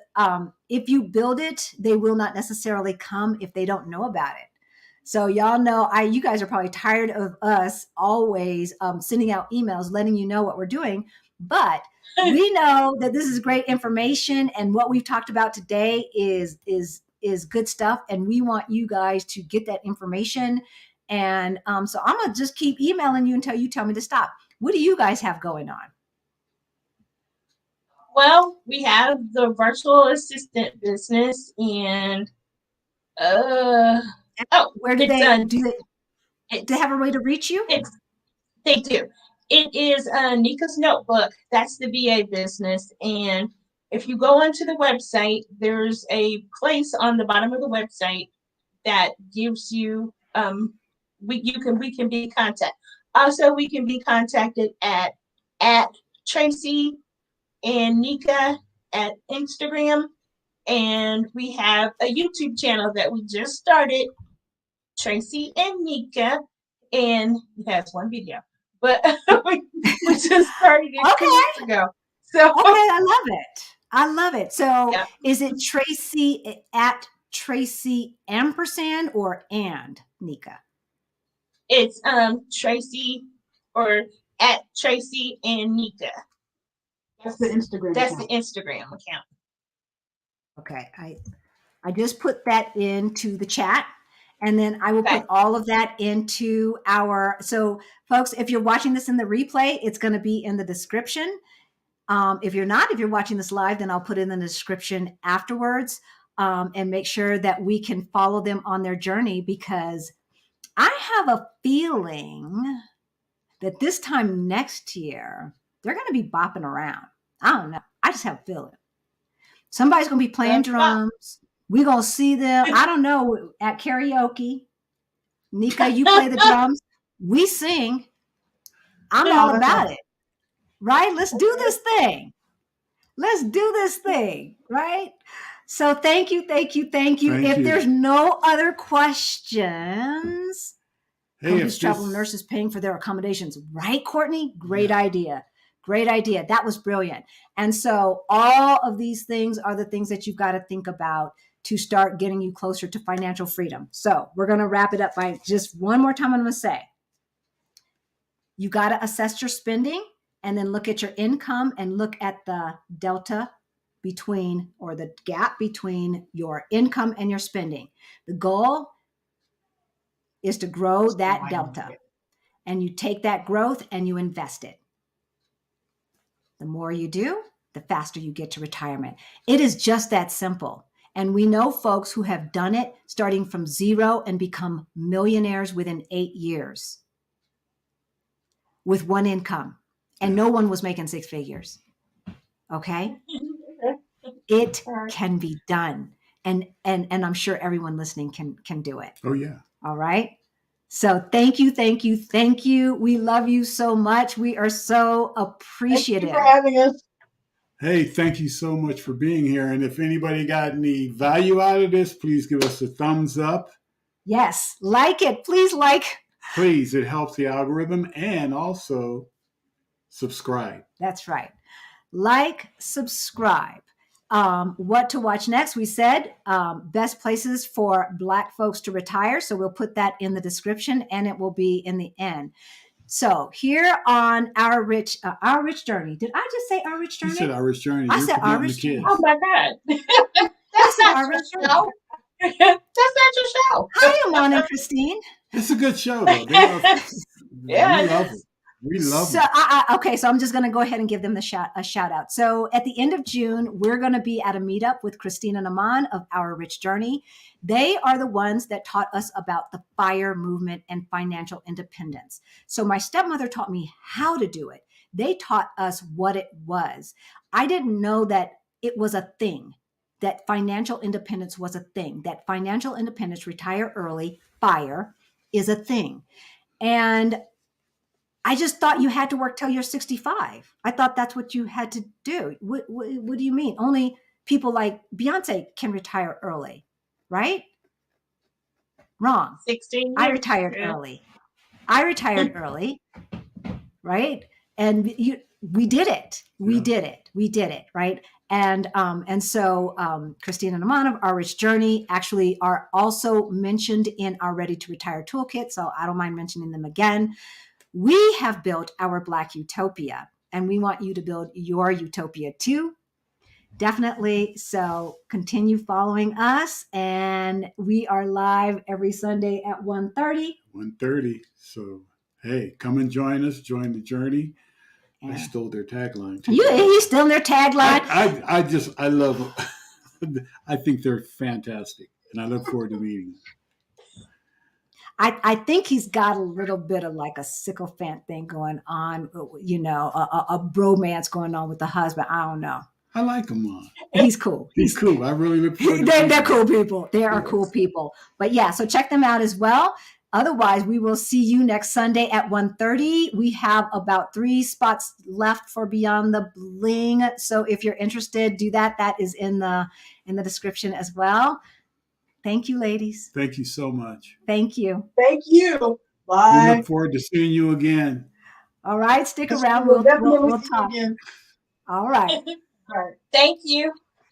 if you build it, they will not necessarily come if they don't know about it. So y'all know, you guys are probably tired of us always sending out emails, letting you know what we're doing. But we know that this is great information, and what we've talked about today is good stuff. And we want you guys to get that information. And so I'm gonna just keep emailing you until you tell me to stop. What do you guys have going on? Well, we have the virtual assistant business, and Where do they have a way to reach you? They do. It is Nieka's Notebook. That's the VA business. And if you go onto the website, there's a place on the bottom of the website that gives you we can be contacted. Also, we can be contacted at Tracy and Nieka at Instagram. And we have a YouTube channel that we just started, Tracy and Nieka, and it has one video. But we just started it 2 weeks ago. So okay, I love it. I love it. So yeah. Is it Tracy at Tracy ampersand or and Nieka? It's Tracy or at Tracy and Nieka. That's the Instagram. That's account. the Instagram account. Okay, I just put that into the chat, and then I will put all of that into our. So, folks, if you're watching this in the replay, it's going to be in the description. If you're not, if you're watching this live, then I'll put it in the description afterwards, and make sure that we can follow them on their journey, because I have a feeling that this time next year they're going to be bopping around. I don't know. I just have a feeling. Somebody's going to be playing drums. We're going to see them, I don't know, at karaoke. Nieka, you play the drums. We sing. I'm all about it. Right? Let's do this thing. Let's do this thing. Right? So thank you. If there's no other questions, Cody's travel nurses paying for their accommodations. Right, Courtney? Great idea. Great idea. That was brilliant. And so all of these things are the things that you've got to think about to start getting you closer to financial freedom. So we're going to wrap it up by just one more time. I'm going to say, you got to assess your spending and then look at your income and look at the delta between, or the gap between, your income and your spending. The goal is to grow that delta, and you take that growth and you invest it. The more you do, the faster you get to retirement. It is just that simple. And we know folks who have done it starting from zero and become millionaires within 8 years with one income. And no one was making 6 figures. Okay? It can be done. And I'm sure everyone listening can do it. Oh, yeah. All right? So thank you. We love you so much. We are so appreciative. Thank you for having us. Hey, thank you so much for being here. And if anybody got any value out of this, please give us a thumbs up. Yes, like it. Please like. Please, it helps the algorithm, and also subscribe. That's right. Like, subscribe. What to watch next? We said best places for Black folks to retire. So we'll put that in the description, and it will be in the end. So here on our rich journey. Did I just say our rich You journey? said Our Rich Journey. I You're said our forgetting the rich journey. kids. Oh my God. I That's said not our your rich journey. show. That's not your show. Hi, Amon and Christine. It's a good show, though. Yeah, We it love is. it. We love So, it. okay, so I'm just going to go ahead and give them a shout out. So, at the end of June, we're going to be at a meetup with Christine and Aman of Our Rich Journey. They are the ones that taught us about the FIRE movement and financial independence. So, my stepmother taught me how to do it. They taught us what it was. I didn't know that it was a thing, that financial independence was a thing, that financial independence, retire early, FIRE, is a thing. And I just thought you had to work till you're 65. I thought that's what you had to do. What do you mean? Only people like Beyonce can retire early, right? Wrong. 16 I years. retired Yeah. early. I retired early, right? And we did it. We Yeah. did it. We did it, right? And so Christine and Aman of Our Rich Journey actually are also mentioned in our Ready to Retire toolkit. So I don't mind mentioning them again. We have built our Black Utopia, and we want you to build your utopia too. Definitely. So continue following us, and we are live every Sunday at 1:30. 1:30. So, hey, come and join us. Join the journey. I And stole their tagline too. you still in their tagline. I love them. I think they're fantastic, and I look forward to meeting them. I think he's got a little bit of like a sycophant thing going on, a bromance going on with the husband. I don't know. I like them on. He's cool. He's cool. I really look forward to They're meeting cool them. people. They are cool people. But yeah, so check them out as well. Otherwise, we will see you next Sunday at 1:30. We have about 3 spots left for Beyond the Bling. So if you're interested, do that. That is in the description as well. Thank you, ladies. Thank you so much. Thank you. Thank you. We Bye. look forward to seeing you again. All right, stick Yes, around. we will We'll definitely see you talk. again. All right. All right. Thank you.